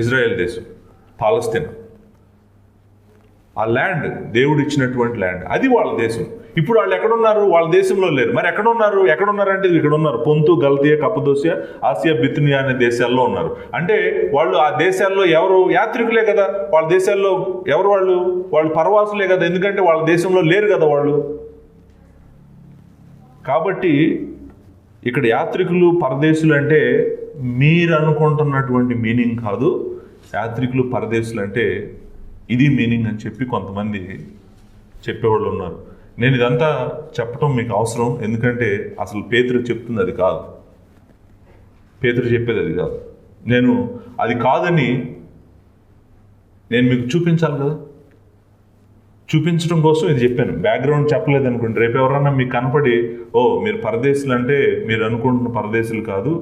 ఇజ్రాయెల్ దేశం, పాలస్తీనా. ఆ ల్యాండ్ దేవుడు ఇచ్చినటువంటి ల్యాండ్, అది వాళ్ళ దేశం. ఇప్పుడు వాళ్ళు ఎక్కడున్నారు? వాళ్ళ దేశంలో లేరు. మరి ఎక్కడున్నారంటే ఇక్కడ ఉన్నారు. పొంతు, గలతియా, కప్పదోసియా, ఆసియా, బితునియా అనే దేశాల్లో ఉన్నారు. అంటే వాళ్ళు ఆ దేశాల్లో ఎవరు? యాత్రికులే కదా. వాళ్ళ దేశాల్లో ఎవరు? వాళ్ళు పరవాసులే కదా, ఎందుకంటే వాళ్ళ దేశంలో లేరు కదా వాళ్ళు. కాబట్టి ఇక్కడ యాత్రికులు, పరదేశులు అంటే మీరు అనుకుంటున్నటువంటి మీనింగ్ కాదు. యాత్రికులు, పరదేశులు అంటే ఇది మీనింగ్ అని చెప్పి కొంతమంది చెప్పేవాళ్ళు ఉన్నారు. నేను ఇదంతా చెప్పడం మీకు అవసరం, ఎందుకంటే అసలు పేతురు చెప్తుంది అది కాదు. పేతురు చెప్పేది అది కాదు. నేను అది కాదని మీకు చూపించాలి కదా. చూపించడం కోసం ఇది చెప్పాను. బ్యాక్గ్రౌండ్ చెప్పలేదు అనుకోండి, రేపు ఎవరన్నా మీకు కనపడి, మీరు పరదేశులు అంటే మీరు అనుకుంటున్న పరదేశులు కాదు,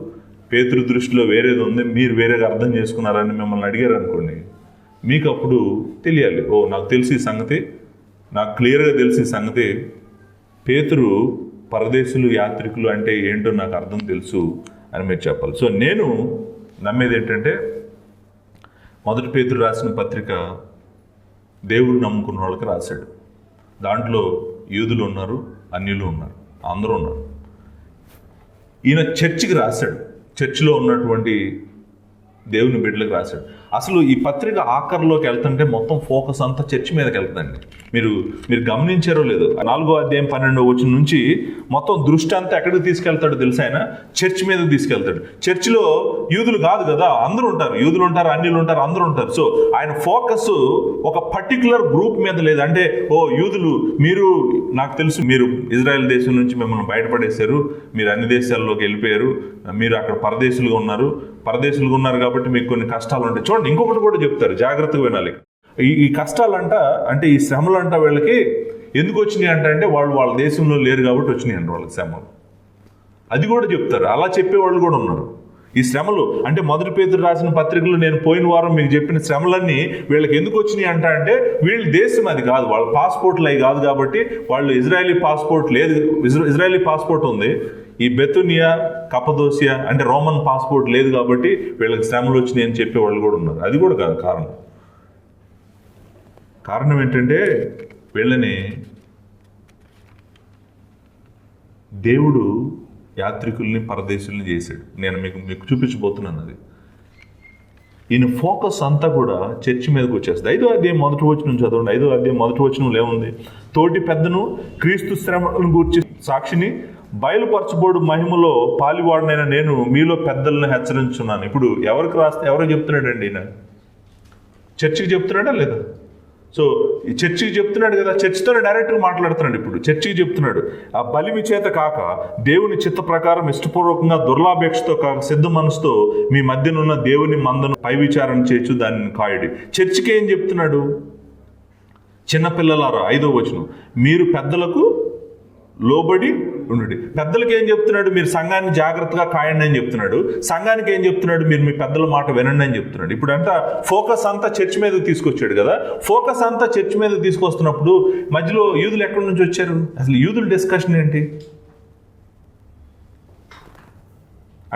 పేతురు దృష్టిలో వేరేది ఉంది, మీరు వేరేగా అర్థం చేసుకున్నారని మిమ్మల్ని అడిగారు అనుకోండి, మీకు అప్పుడు తెలియాలి, నాకు తెలిసి సంగతి, నాకు క్లియర్గా తెలిసి సంగతి, పేతురు పరదేశులు, యాత్రికులు అంటే ఏంటో నాకు అర్థం తెలుసు అని మీరు చెప్పాలి. సో నేను నమ్మేది ఏంటంటే, మొదటి పేతురు రాసిన పత్రిక దేవుడు నమ్ముకున్న వాళ్ళకి రాశాడు. దాంట్లో యూదులు ఉన్నారు, అన్యులు ఉన్నారు, అందరూ ఉన్నారు. ఈయన చర్చికి రాశాడు, చర్చిలో ఉన్నటువంటి దేవుని బిడ్డలకు రాశాడు. అసలు ఈ పత్రిక ఆఖరిలోకి వెళ్తుంటే మొత్తం ఫోకస్ అంతా చర్చి మీదకి వెళ్తుందండి. మీరు గమనించారో లేదో, 4వ అధ్యాయం 12వ వచనం నుంచి మొత్తం దృష్టి అంతా ఎక్కడికి తీసుకెళ్తాడో తెలుసు, ఆయన చర్చ్ మీదకి తీసుకెళ్తాడు. చర్చిలో యూదులు కాదు కదా, అందరూ ఉంటారు, యూదులు ఉంటారు, అన్యులు ఉంటారు, అందరూ ఉంటారు. సో ఆయన ఫోకస్ ఒక పర్టికులర్ గ్రూప్ మీద లేదు. అంటే యూదులు, మీరు, నాకు తెలుసు మీరు ఇజ్రాయెల్ దేశం నుంచి మిమ్మల్ని బయటపడేశారు, మీరు అన్ని దేశాల్లోకి వెళ్ళిపోయారు, మీరు అక్కడ పరదేశులుగా ఉన్నారు కాబట్టి మీకు కొన్ని కష్టాలు ఉంటాయి. చూడండి, ఇంకొకటి కూడా చెప్తారు, జాగ్రత్తగా వినాలి. ఈ కష్టాలంట, అంటే ఈ శ్రమలంట వీళ్ళకి ఎందుకు వచ్చినాయి అంటే వాళ్ళ దేశంలో లేరు కాబట్టి వచ్చినాయి అంట వాళ్ళకి శ్రమలు. అది కూడా చెప్తారు, అలా చెప్పేవాళ్ళు కూడా ఉన్నారు. ఈ శ్రమలు అంటే మొదటి పేతురు రాసిన పత్రికలు నేను పోయిన వారం మీకు చెప్పిన శ్రమలన్నీ వీళ్ళకి ఎందుకు వచ్చినాయి అంటే వీళ్ళ దేశం అది కాదు, వాళ్ళ పాస్పోర్ట్లు అవి కాదు కాబట్టి. వాళ్ళు ఇజ్రాయలీ పాస్పోర్ట్ లేదు, ఇజ్రాయలీ పాస్పోర్ట్ ఉంది, ఈ బెతునియా, కప్పదోసియా అంటే రోమన్ పాస్పోర్ట్ లేదు కాబట్టి వీళ్ళకి శ్రమలు వచ్చినాయి అని చెప్పేవాళ్ళు కూడా ఉన్నారు. అది కూడా కాదు కారణం. కారణం ఏంటంటే వీళ్ళని దేవుడు యాత్రికుల్ని పరదేశుల్ని చేశాడు. నేను మీకు చూపించబోతున్నాను అది. ఈయన ఫోకస్ అంతా కూడా చర్చి మీదకి వచ్చేస్తుంది. 5వ అధ్యాయం 1వ వచనం చదవండి. 5వ అధ్యాయం 1వ వచనంలో ఏముంది? తోటి పెద్దను క్రీస్తు శ్రమలను గూర్చి సాక్షిని బయలుపరచబోడు మహిమలో పాలివాడినైన నేను మీలో పెద్దలను హెచ్చరించున్నాను. ఇప్పుడు ఎవరు చెప్తున్నాడండి ఈయన? చర్చికి చెప్తున్నాడా లేదా? సో ఈ చర్చికి చెప్తున్నాడు కదా, చర్చితోనే డైరెక్ట్గా మాట్లాడుతున్నాడు. ఇప్పుడు చర్చికి చెప్తున్నాడు, ఆ బలిమి చేత కాక దేవుని చిత్త ప్రకారం ఇష్టపూర్వకంగా దుర్లాపేక్షతో కాక సిద్ధ మనసుతో మీ మధ్యనున్న దేవుని మందను పై విచారణ చేయొచ్చు, దానిని కాయడి. చర్చికి ఏం చెప్తున్నాడు? చిన్నపిల్లలారా, 5వ వచనం, మీరు పెద్దలకు లోబడి ఉండు. పెద్దలకి ఏం చెప్తున్నాడు? మీరు సంఘాన్ని జాగ్రత్తగా కాయండి అని చెప్తున్నాడు. సంఘానికి ఏం చెప్తున్నాడు? మీరు మీ పెద్దల మాట వినండి అని చెప్తున్నాడు. ఇప్పుడు అంతా ఫోకస్ అంతా చర్చ్ మీద తీసుకొచ్చాడు కదా. ఫోకస్ అంతా చర్చ్ మీద తీసుకొస్తున్నప్పుడు మధ్యలో యూదులు ఎక్కడి నుంచి వచ్చారు? అసలు యూదుల డిస్కషన్ ఏంటి?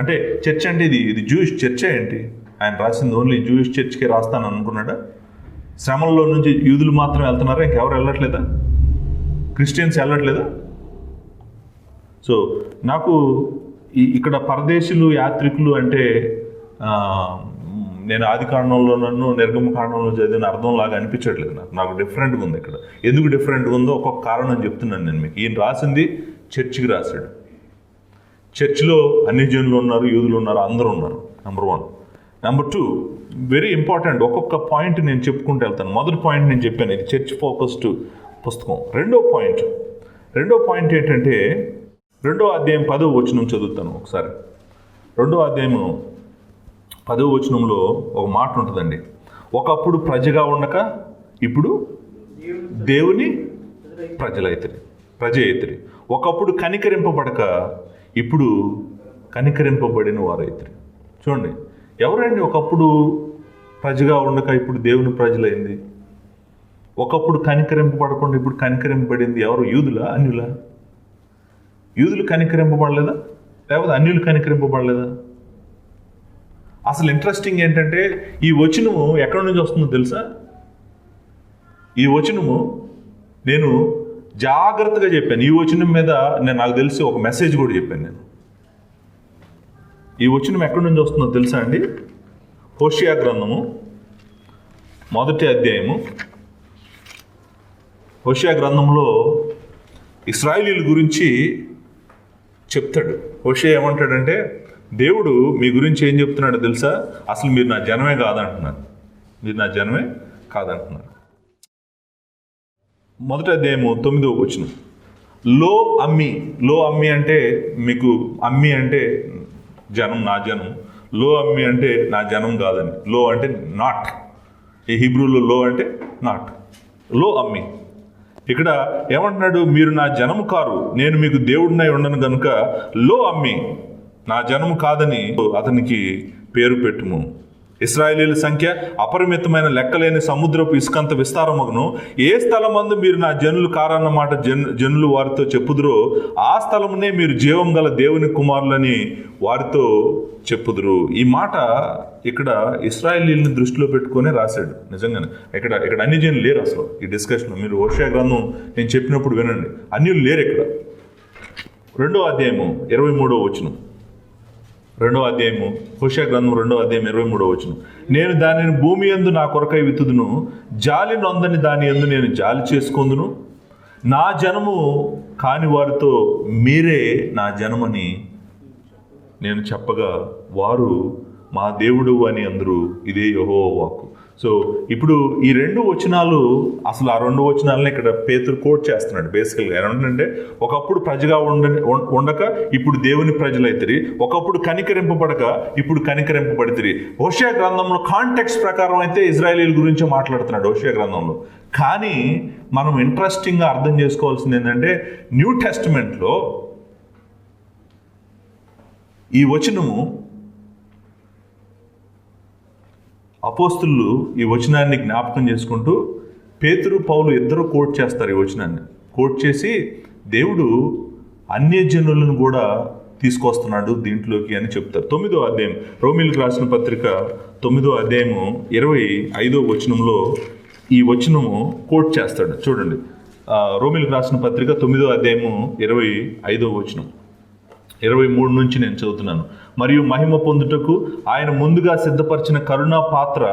అంటే చర్చ్ అంటే ఇది జూయిష్ చర్చే ఏంటి? ఆయన రాసింది ఓన్లీ జూయిష్ చర్చ్కే రాస్తాను అనుకున్నాడా? శ్రమల్లో నుంచి యూదులు మాత్రం వెళ్తున్నారా? ఇంకెవరు వెళ్ళట్లేదా? క్రిస్టియన్స్ వెళ్ళట్లేదా? సో నాకు ఇక్కడ పరదేశులు యాత్రికులు అంటే నేను ఆది కాండంలోనూ నిర్గమ కాండంలో చదివిన అర్థంలాగా అనిపించట్లేదు. నాకు డిఫరెంట్గా ఉంది. ఇక్కడ ఎందుకు డిఫరెంట్గా ఉందో ఒక్కొక్క కారణం చెప్తున్నాను నేను మీకు. ఈయన రాసింది చర్చికి రాశాడు. చర్చిలో అన్ని జనులు ఉన్నారు, యూదులు ఉన్నారు, అందరూ ఉన్నారు. నెంబర్ 1. Number 2, very important. ఒక్కొక్క పాయింట్ నేను చెప్పుకుంటూ వెళ్తాను. మొదటి పాయింట్ నేను చెప్పాను, ఇది చర్చ్ ఫోకస్డ్ పుస్తకం. రెండో పాయింట్ ఏంటంటే 2వ అధ్యాయం 10వ వచనం చదువుతాను ఒకసారి. 2వ అధ్యాయం 10వ వచనంలో ఒక మాట ఉంటుందండి. ఒకప్పుడు ప్రజగా ఉండక ఇప్పుడు దేవుని ప్రజ అయితిరి. ఒకప్పుడు కనికరింపబడక ఇప్పుడు కనికరింపబడిన వారైతిరి. చూడండి, ఎవరండి ఒకప్పుడు ప్రజగా ఉండక ఇప్పుడు దేవుని ప్రజలైంది? ఒకప్పుడు కనికరింపబడకుండా ఇప్పుడు కనికరింపబడింది ఎవరు? యూదులా, అన్యులా? యూదులు కనికరింపబడలేదా? లేకపోతే అన్యులు కనికరింపబడలేదా? అసలు ఇంట్రెస్టింగ్ ఏంటంటే ఈ వచనము ఎక్కడి నుంచి వస్తుందో తెలుసా? ఈ వచనము నేను జాగ్రత్తగా చెప్పాను. ఈ వచనం మీద నాకు తెలిసి ఒక మెసేజ్ కూడా చెప్పాను నేను. ఈ వచనం ఎక్కడి నుంచి వస్తుందో తెలుసా అండి? హోషేయ గ్రంథము 1వ అధ్యాయము. హోషేయ గ్రంథంలో ఇశ్రాయేలీయుల గురించి చెప్తాడు. హోషేయ ఏమంటాడంటే, దేవుడు మీ గురించి ఏం చెప్తున్నాడో తెలుసా? అసలు మీరు నా జనమే కాదంటున్నారు. 1వ అధ్యాయము 9వ వచనం. లో అమ్మి అంటే మీకు అమ్మి అంటే జనం, నా జనం. లో అమ్మి అంటే నా జనం కాదని. లో అంటే నాట్. ఈ హీబ్రూలో లో అంటే నాట్. లో అమ్మి. ఇక్కడ ఏమంటున్నాడు? మీరు నా జనము కారు, నేను మీకు దేవుడినై ఉండను గనుక లో అమ్మి నా జనము కాదని అతనికి పేరు పెట్టుము. ఇశ్రాయేలీయుల సంఖ్య అపరిమితమైన లెక్కలేని సముద్రపు ఇసుకంత విస్తారమగును. ఏ స్థలమందు మీరు నా జనులు కారన్నమాట జనులు వారితో చెప్పుదురో ఆ స్థలమునే మీరు జీవం గల దేవుని కుమారులని వారితో చెప్పుదురు. ఈ మాట ఇక్కడ ఇశ్రాయేలీయుల్ని దృష్టిలో పెట్టుకునే రాశాడు. నిజంగానే ఇక్కడ అన్ని జనులు లేరు అసలు. ఈ డిస్కషన్ మీరు హోషేయ గ్రంథం నేను చెప్పినప్పుడు వినండి, అన్యులు లేరు ఇక్కడ. 2వ అధ్యాయము 23వ వచనం. 2వ అధ్యాయము హోషేయ గ్రంథం 2వ అధ్యాయం 23వ వచనం. నేను దానిని భూమి యందు నా కొరకై విత్తుదును, జాలి నొందని దాని యందు నేను జాలి చేసుకొందును. నా జనము కాని వారితో మీరే నా జనమని నేను చెప్పగా వారు మా దేవుడు అని అందరూ. ఇదే యెహోవా వాక్కు. సో ఇప్పుడు ఈ 2 వచనాలు, అసలు ఆ 2 వచనాలని ఇక్కడ పేతురు కోట్ చేస్తున్నాడు. బేసికల్గా ఏమంటే, ఒకప్పుడు ప్రజగా ఉండక ఇప్పుడు దేవుని ప్రజలైతిరి, ఒకప్పుడు కనికరింపబడక ఇప్పుడు కనికరింపబడితిరి. హోషేయ గ్రంథంలో కాంటెక్స్ట్ ప్రకారం అయితే ఇశ్రాయేలీయుల గురించి మాట్లాడుతున్నాడు హోషేయ గ్రంథంలో. కానీ మనం ఇంట్రెస్టింగ్గా అర్థం చేసుకోవాల్సింది ఏంటంటే, న్యూ టెస్టిమెంట్లో ఈ వచనము అపోస్తులు ఈ వచనాన్ని జ్ఞాపకం చేసుకుంటూ పేతురు పౌలు ఇద్దరు కోట్ చేస్తారు. ఈ వచనాన్ని కోట్ చేసి దేవుడు అన్యజనులను కూడా తీసుకొస్తున్నాడు దీంట్లోకి అని చెప్తారు. 9వ అధ్యాయం రోమీయులకు రాసిన పత్రిక 9వ అధ్యాయము 25వ వచనంలో ఈ వచనము కోట్ చేస్తాడు. చూడండి, రోమీలకు రాసిన పత్రిక 9వ అధ్యాయము 25వ వచనం, 23 నుంచి నేను చదువుతున్నాను. మరియు మహిమ పొందుటకు ఆయన ముందుగా సిద్ధపరిచిన కరుణా పాత్ర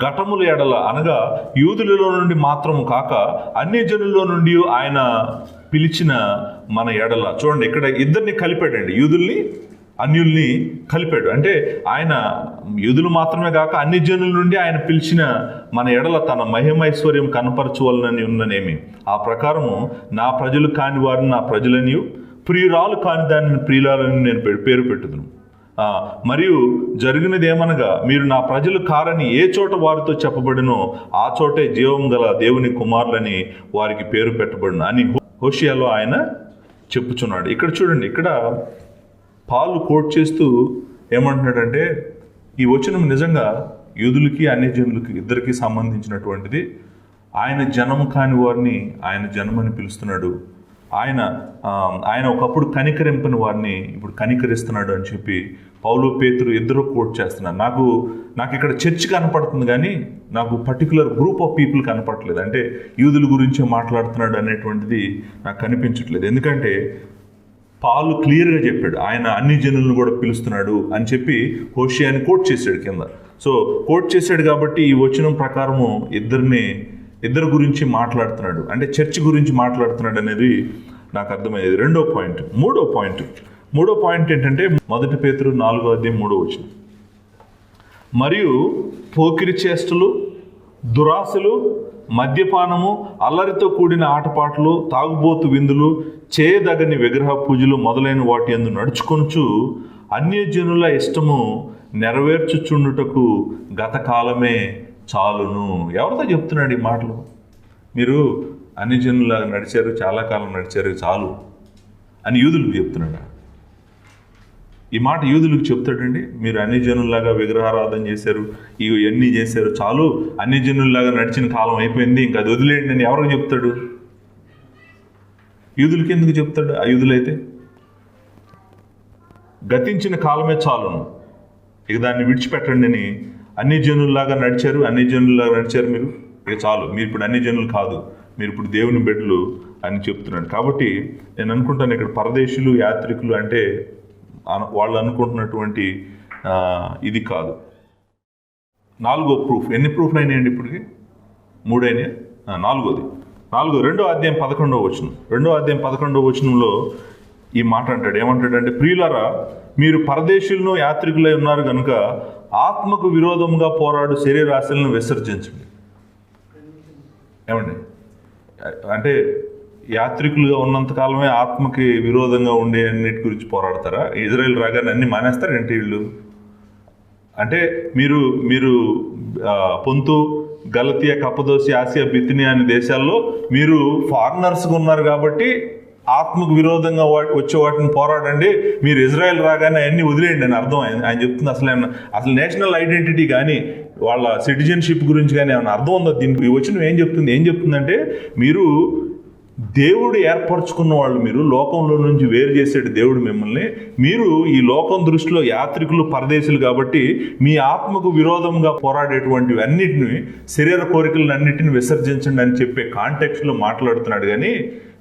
ఘటముల ఎడల, అనగా యూదులలో నుండి మాత్రము కాక అన్ని జనుల్లో నుండి ఆయన పిలిచిన మన ఎడల. చూడండి, ఇక్కడ ఇద్దరిని కలిపాడండి, యూదుల్ని అన్యుల్ని కలిపాడు. అంటే ఆయన యూదులు మాత్రమే కాక అన్ని జనుల నుండి ఆయన పిలిచిన మన ఎడల తన మహిమైశ్వర్యం కనపరచవలనని ఉన్ననేమి. ఆ ప్రకారము నా ప్రజలు కాని వారిని నా ప్రజలనియు, ప్రియురాలు కాని దానిని ప్రియురాలని నేను పేరు పెట్టుదును. మరియు జరిగినది ఏమనగా, మీరు నా ప్రజలు కారని ఏ చోట వారితో చెప్పబడినో ఆ చోటే జీవం గల దేవుని కుమారులని వారికి పేరు పెట్టబడును అని హోషియాలో ఆయన చెప్పుచున్నాడు. ఇక్కడ చూడండి, ఇక్కడ పాలు కోట్ చేస్తూ ఏమంటున్నాడంటే, ఈ వచనం నిజంగా యూదులకి అన్ని జనులకి ఇద్దరికి సంబంధించినటువంటిది. ఆయన జనము కాని వారిని ఆయన జనమని పిలుస్తున్నాడు. ఆయన ఒకప్పుడు కనికరింపని వారిని ఇప్పుడు కనికరిస్తున్నాడు అని చెప్పి పౌలు పేతురు ఇద్దరు కోట్ చేస్తున్నారు. నాకు ఇక్కడ చర్చ్ కనపడుతుంది, కానీ నాకు పర్టికులర్ గ్రూప్ ఆఫ్ పీపుల్ కనపడట్లేదు. అంటే యూదుల గురించే మాట్లాడుతున్నాడు అనేటువంటిది నాకు కనిపించట్లేదు. ఎందుకంటే పాలు క్లియర్గా చెప్పాడు, ఆయన అన్ని జనులను కూడా పిలుస్తున్నాడు అని చెప్పి హోషియాని కోట్ చేశాడు కింద. సో కోట్ చేశాడు కాబట్టి ఈ వచనం ప్రకారము ఇద్దరు గురించి మాట్లాడుతున్నాడు, అంటే చర్చ్ గురించి మాట్లాడుతున్నాడు అనేది నాకు అర్థమయ్యేది. మూడో పాయింట్ ఏంటంటే 1 పేతురు 4వ అధ్యాయం 3వ వచనం. మరియు పోకిరి చేష్టలు, దురాశలు, మద్యపానము, అల్లరితో కూడిన ఆటపాటలు, తాగుబోతు విందులు, చేయదగని విగ్రహ పూజలు మొదలైన వాటి యందు నడుచుకొనుచు అన్యజనుల ఇష్టము నెరవేర్చుచుండుటకు గత కాలమే చాలును. ఎవరితో చెప్తున్నాడు ఈ మాటలు? మీరు అన్యజనులాగా నడిచారు, చాలా కాలం నడిచారు, చాలు అని యూదులకు చెప్తున్నాడు. ఈ మాట యూదులకు చెప్తాడండి? మీరు అన్యజనుల్లాగా విగ్రహారాధన చేశారు, ఇవన్నీ చేశారు, చాలు, అన్యజనుల్లాగా నడిచిన కాలం అయిపోయింది, ఇంకా అది వదిలేయండి అని ఎవరికి చెప్తాడు? యూదులకి ఎందుకు చెప్తాడు? ఆ యూదులైతే గతించిన కాలమే చాలును, ఇక దాన్ని విడిచిపెట్టండి అని. అన్యజనుల్లాగా నడిచారు మీరు, ఇక చాలు, మీరు ఇప్పుడు అన్యజనులు కాదు, మీరు ఇప్పుడు దేవుని బిడ్డలు అని చెప్తున్నాడు. కాబట్టి నేను అనుకుంటాను ఇక్కడ పరదేశులు, యాత్రికులు అంటే వాళ్ళు అనుకుంటున్నటువంటి ఇది కాదు. 4వ ప్రూఫ్. ఎన్ని ప్రూఫ్లు అయినాయండి ఇప్పటికి? 3 అయినాయి. 4వది 2వ అధ్యాయం 11వ వచనం. 2వ అధ్యాయం 11వ వచనంలో ఈ మాట అంటాడు. ఏమంటాడంటే, ప్రియులారా, మీరు పరదేశులను యాత్రికులై ఉన్నారు కనుక ఆత్మకు విరోధంగా పోరాడు శరీరాశలను విసర్జించండి. ఏమండి అంటే యాత్రికులుగా ఉన్నంతకాలమే ఆత్మకి విరోధంగా ఉండే అన్నిటి గురించి పోరాడతారా? ఇజ్రాయెల్ రాగానే అన్ని మానేస్తారు ఏంటి వీళ్ళు? అంటే మీరు పొంతు, గలతియా, కప్పదోసి, ఆసియా, బితినియా అనే దేశాల్లో మీరు ఫారినర్స్గా ఉన్నారు కాబట్టి ఆత్మకు విరోధంగా వచ్చే వాటిని పోరాడండి, మీరు ఇజ్రాయెల్ రాగానే అన్ని వదిలేయండి అని అర్థం. ఆయన చెప్తుంది. అసలు నేషనల్ ఐడెంటిటీ కానీ వాళ్ళ సిటిజన్షిప్ గురించి కానీ ఏమైనా అర్థం ఉందో దీనికి? ఈ వచనం ఏం చెప్తుందంటే, మీరు దేవుడు ఏర్పరచుకున్న వాళ్ళు, మీరు లోకంలో నుంచి వేరు చేసేటి దేవుడు మిమ్మల్ని, మీరు ఈ లోకం దృష్టిలో యాత్రికులు, పరదేశులు కాబట్టి మీ ఆత్మకు విరోధంగా పోరాడేటువంటివి అన్నిటిని, శరీర కోరికలను అన్నిటిని విసర్జించండి అని చెప్పే కాంటెక్స్ట్లో మాట్లాడుతున్నాడు. కానీ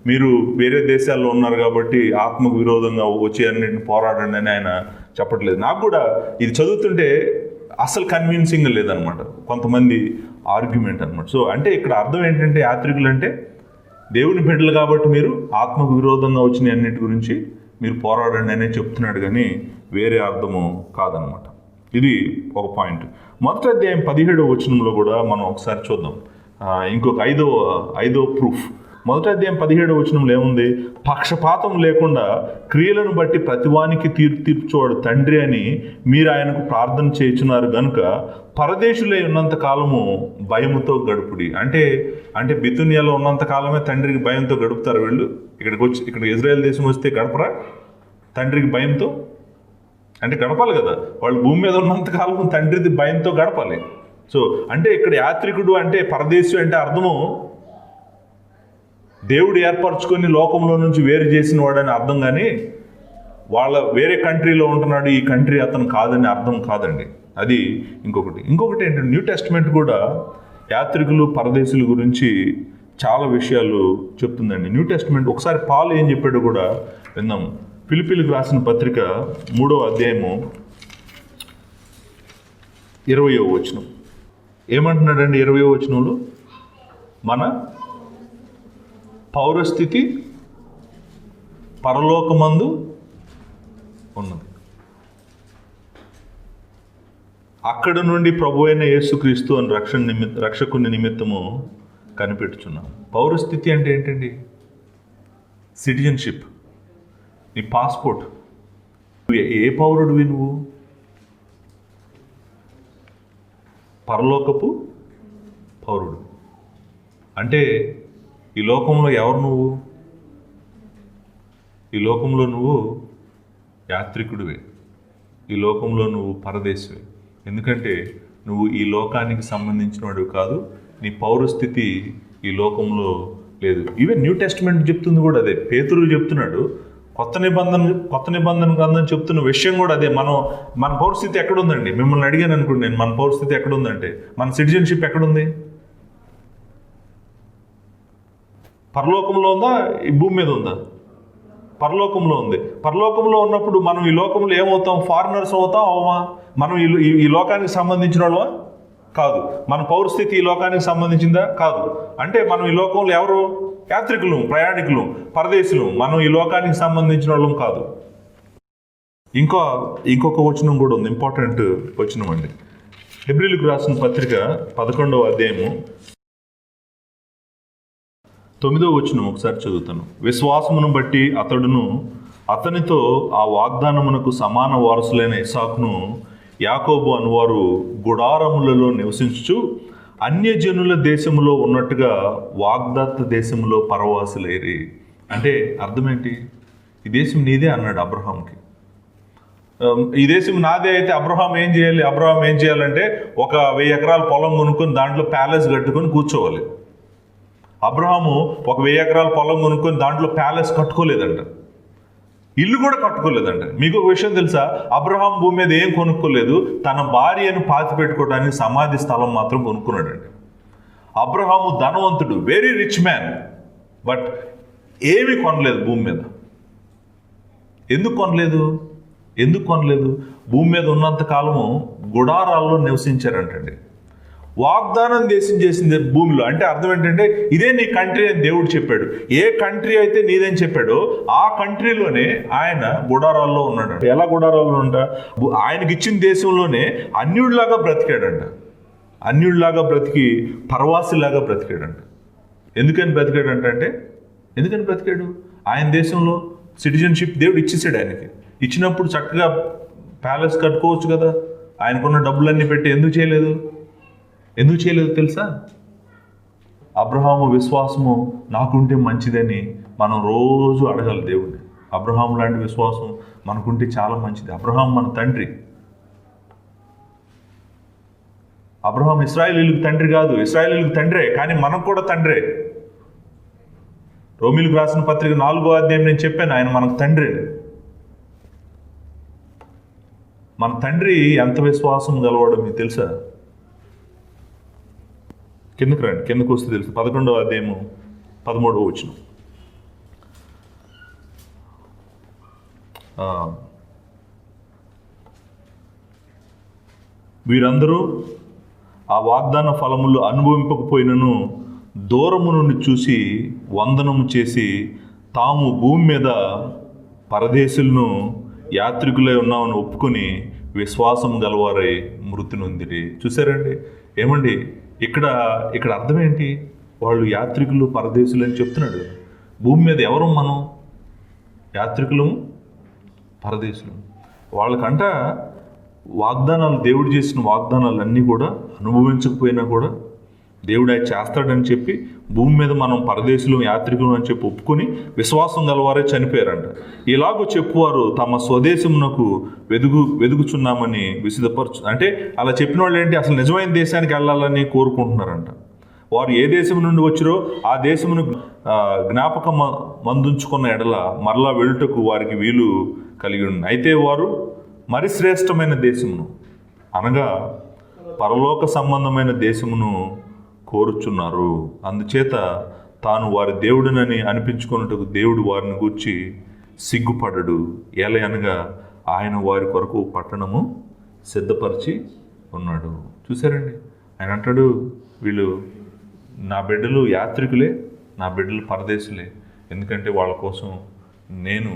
మీరు వేరే దేశాల్లో ఉన్నారు కాబట్టి ఆత్మకు విరోధంగా వచ్చి అన్నిటిని పోరాడండి అని ఆయన చెప్పట్లేదు. నాకు కూడా ఇది చదువుతుంటే అసలు కన్విన్సింగ్ లేదనమాట, కొంతమంది ఆర్గ్యుమెంట్ అనమాట. సో అంటే ఇక్కడ అర్థం ఏంటంటే, యాత్రికులు అంటే దేవుని బిడ్డలు కాబట్టి మీరు ఆత్మకు విరోధంగా వచ్చిన అన్నిటి గురించి మీరు పోరాడండి అనే చెప్తున్నాడు, కానీ వేరే అర్థము కాదనమాట. ఇది ఒక పాయింట్. 1వ అధ్యాయం 17వ వచనంలో కూడా మనం ఒకసారి చూద్దాం. ఇంకొక ఐదవ ప్రూఫ్. 1వ అధ్యాయం 17వ వచనంలో ఏముంది? పక్షపాతం లేకుండా క్రియలను బట్టి ప్రతివానికి తీర్చువాడు తండ్రి అని మీరు ఆయనకు ప్రార్థన చేయుచున్నారు గనుక పరదేశులై ఉన్నంత కాలము భయముతో గడుపుడి. అంటే బితునియాలో ఉన్నంత కాలమే తండ్రికి భయంతో గడుపుతారు వీళ్ళు. ఇక్కడ ఇజ్రాయెల్ దేశం వస్తే గడపరా తండ్రికి భయంతో? అంటే గడపాలి కదా, వాళ్ళు భూమి మీద ఉన్నంత కాలం తండ్రిది భయంతో గడపాలి. సో అంటే ఇక్కడ యాత్రికుడు అంటే పరదేశి అంటే అర్థము దేవుడు ఏర్పరచుకొని లోకంలో నుంచి వేరు చేసిన వాడని అర్థం, కానీ వాళ్ళ వేరే కంట్రీలో ఉంటున్నాడు, ఈ కంట్రీ అతను కాదని అర్థం కాదండి. అది ఇంకొకటి ఏంటంటే, న్యూ టెస్ట్మెంట్ కూడా యాత్రికులు పరదేశుల గురించి చాలా విషయాలు చెప్తుందండి న్యూ టెస్ట్మెంట్. ఒకసారి పాలు ఏం చెప్పాడో కూడా విందాం. ఫిలిప్పీలకు రాసిన పత్రిక 3వ అధ్యాయము 20వ వచనం ఏమంటున్నాడండి? 20వ వచనంలో మన పౌరస్థితి పరలోకమందు ఉన్నది. అక్కడ నుండి ప్రభు అయిన యేసుక్రీస్తు అని రక్షకుని నిమిత్తము కనిపెట్టుచున్నాం. పౌరస్థితి అంటే ఏంటండి? సిటిజన్షిప్, నీ పాస్పోర్ట్. ఏ పౌరుడివి నువ్వు? పరలోకపు పౌరుడు. అంటే ఈ లోకంలో ఎవరు నువ్వు? ఈ లోకంలో నువ్వు యాత్రికుడివే. ఈ లోకంలో నువ్వు పరదేశివే. ఎందుకంటే నువ్వు ఈ లోకానికి సంబంధించిన వాడివి కాదు. నీ పౌరస్థితి ఈ లోకంలో లేదు. ఈవెన్ న్యూ టెస్ట్మెంట్ చెప్తుంది కూడా అదే. పేతురు చెప్తున్నాడు, కొత్త నిబంధన గ్రంథం చెప్తున్న విషయం కూడా అదే. మన పౌరస్థితి ఎక్కడుందండి? మిమ్మల్ని అడిగాను అనుకోండి నేను, మన పౌరస్థితి ఎక్కడుందంటే, మన సిటిజన్షిప్ ఎక్కడుంది? పరలోకంలో ఉందా? ఈ భూమి మీద ఉందా? పరలోకంలో ఉంది. పరలోకంలో ఉన్నప్పుడు మనం ఈ లోకంలో ఏమవుతాం? ఫారినర్స్ అవుతాం అవమా? మనం ఈ లోకానికి సంబంధించిన వాళ్ళమా? కాదు. మన పౌరస్థితి ఈ లోకానికి సంబంధించిందా? కాదు. అంటే మనం ఈ లోకంలో ఎవరు? యాత్రికులు, ప్రయాణికులు, పరదేశులు. మనం ఈ లోకానికి సంబంధించిన వాళ్ళం కాదు. ఇంకొక వచనం కూడా ఉంది, ఇంపార్టెంట్ వచనం అండి. హెబ్రీయులకు రాసిన పత్రిక 11వ అధ్యాయము 9వ వచనం ఒకసారి చదువుతాను. విశ్వాసమును బట్టి అతడును అతనితో ఆ వాగ్దానమునకు సమాన వారసులైన ఇస్సాకును యాకోబు అనువారు గుడారములలో నివసించుచు అన్యజనుల దేశములో ఉన్నట్టుగా వాగ్దత్త దేశంలో పరవాసులైరి. అంటే అర్థమేంటి? ఈ దేశం నీదే అన్నాడు అబ్రహాంకి. ఈ దేశం నాదే అయితే అబ్రహాం ఏం చేయాలి? అబ్రహాం ఏం చేయాలంటే ఒక 1000 ఎకరాల పొలం కొనుక్కొని దాంట్లో ప్యాలెస్ కట్టుకొని కూర్చోవాలి. అబ్రహాము ఒక 1000 ఎకరాల పొలం కొనుక్కొని దాంట్లో ప్యాలెస్ కట్టుకోలేదంట, ఇల్లు కూడా కట్టుకోలేదంట. మీకు ఒక విషయం తెలుసా? అబ్రహాం భూమి మీద ఏం కొనుక్కోలేదు, తన భార్యను పాతి పెట్టుకోవడానికి సమాధి స్థలం మాత్రం కొనుక్కున్నాడండి. అబ్రహాము ధనవంతుడు, వెరీ రిచ్ మ్యాన్, బట్ ఏమీ కొనలేదు భూమి మీద. ఎందుకు కొనలేదు? భూమి మీద ఉన్నంత కాలము గుడారాల్లో నివసించారంటండి. వాగ్దానం దేశం చేసింది భూమిలో. అంటే అర్థం ఏంటంటే ఇదే నీ కంట్రీ అని దేవుడు చెప్పాడు. ఏ కంట్రీ అయితే నీదని చెప్పాడో ఆ కంట్రీలోనే ఆయన గుడారాల్లో ఉన్నాడు. ఎలా గుడారాల్లో ఉంటా? ఆయనకి ఇచ్చిన దేశంలోనే అన్యుడిలాగా బ్రతికాడంట. అన్యుడిలాగా బ్రతికి పరవాసిలాగా బ్రతికాడంట. ఎందుకని బ్రతికాడు? ఆయన దేశంలో సిటిజన్షిప్ దేవుడు ఇచ్చేసాడు ఆయనకి. ఇచ్చినప్పుడు చక్కగా ప్యాలెస్ కట్టుకోవచ్చు కదా. ఆయనకున్న డబ్బులన్నీ పెట్టి ఎందుకు చేయలేదు తెలుసా? అబ్రహాము విశ్వాసము నాకుంటే మంచిదని మనం రోజు అడగాలి దేవుడిని. అబ్రహాం లాంటి విశ్వాసం మనకుంటే చాలా మంచిది. అబ్రహాం మన తండ్రి. అబ్రహాం ఇశ్రాయేలీయులకు తండ్రి కాదు, ఇశ్రాయేలీయులకు తండ్రే, కానీ మనకు కూడా తండ్రే. రోమీయులకు రాసిన పత్రిక 4వ అధ్యాయం నేను చెప్పాను, ఆయన మనకు తండ్రి. మన తండ్రి ఎంత విశ్వాసం గలవాడో మీకు తెలుసా? కిందకు వస్తే తెలుసు. 11వ అధ్యాయము 13వ వచనం. వీరందరూ ఆ వాగ్దాన ఫలములు అనుభవింపకపోయినను దూరము నుండి చూసి వందనము చేసి తాము భూమి మీద పరదేశులను యాత్రికులై ఉన్నామని ఒప్పుకొని విశ్వాసం గలవారై మృతి నొందిరి. చూసారండి? ఏమండి ఇక్కడ అర్థం ఏంటి? వాళ్ళు యాత్రికులు పరదేశులు అని చెప్తున్నాడు. భూమి మీద ఎవరు మనం? యాత్రికులము పరదేశులు. వాళ్ళకంట వాగ్దానాలు, దేవుడు చేసిన వాగ్దానాలు అన్నీ కూడా అనుభవించకపోయినా కూడా దేవుడు ఆయన చేస్తాడని చెప్పి భూమి మీద మనం పరదేశులు యాత్రికులు అని చెప్పి ఒప్పుకొని విశ్వాసం గలవారే చనిపోయారంట. ఇలాగూ చెప్పువారు తమ స్వదేశమునకు వెదుగుచున్నామని అంటే అలా చెప్పిన వాళ్ళు ఏంటి? అసలు నిజమైన దేశానికి వెళ్ళాలని కోరుకుంటున్నారంట. వారు ఏ దేశం నుండి వచ్చిరో ఆ దేశమును జ్ఞాపకం మందుంచుకున్న ఎడల మరలా వెళ్ళుటకు వారికి వీలు కలిగి ఉంది. అయితే వారు మరి శ్రేష్టమైన దేశమును అనగా పరలోక సంబంధమైన దేశమును కోరుచున్నారు. అందుచేత తాను వారి దేవుడినని అనిపించుకున్నట్టుకు దేవుడు వారిని గూర్చి సిగ్గుపడడు. ఏలయనగా ఆయన వారి కొరకు పట్టణము సిద్ధపరిచి ఉన్నాడు. చూసారండి, ఆయన అంటాడు, వీళ్ళు నా బిడ్డలు యాత్రికులే, నా బిడ్డలు పరదేశులే. ఎందుకంటే వాళ్ళ కోసం నేను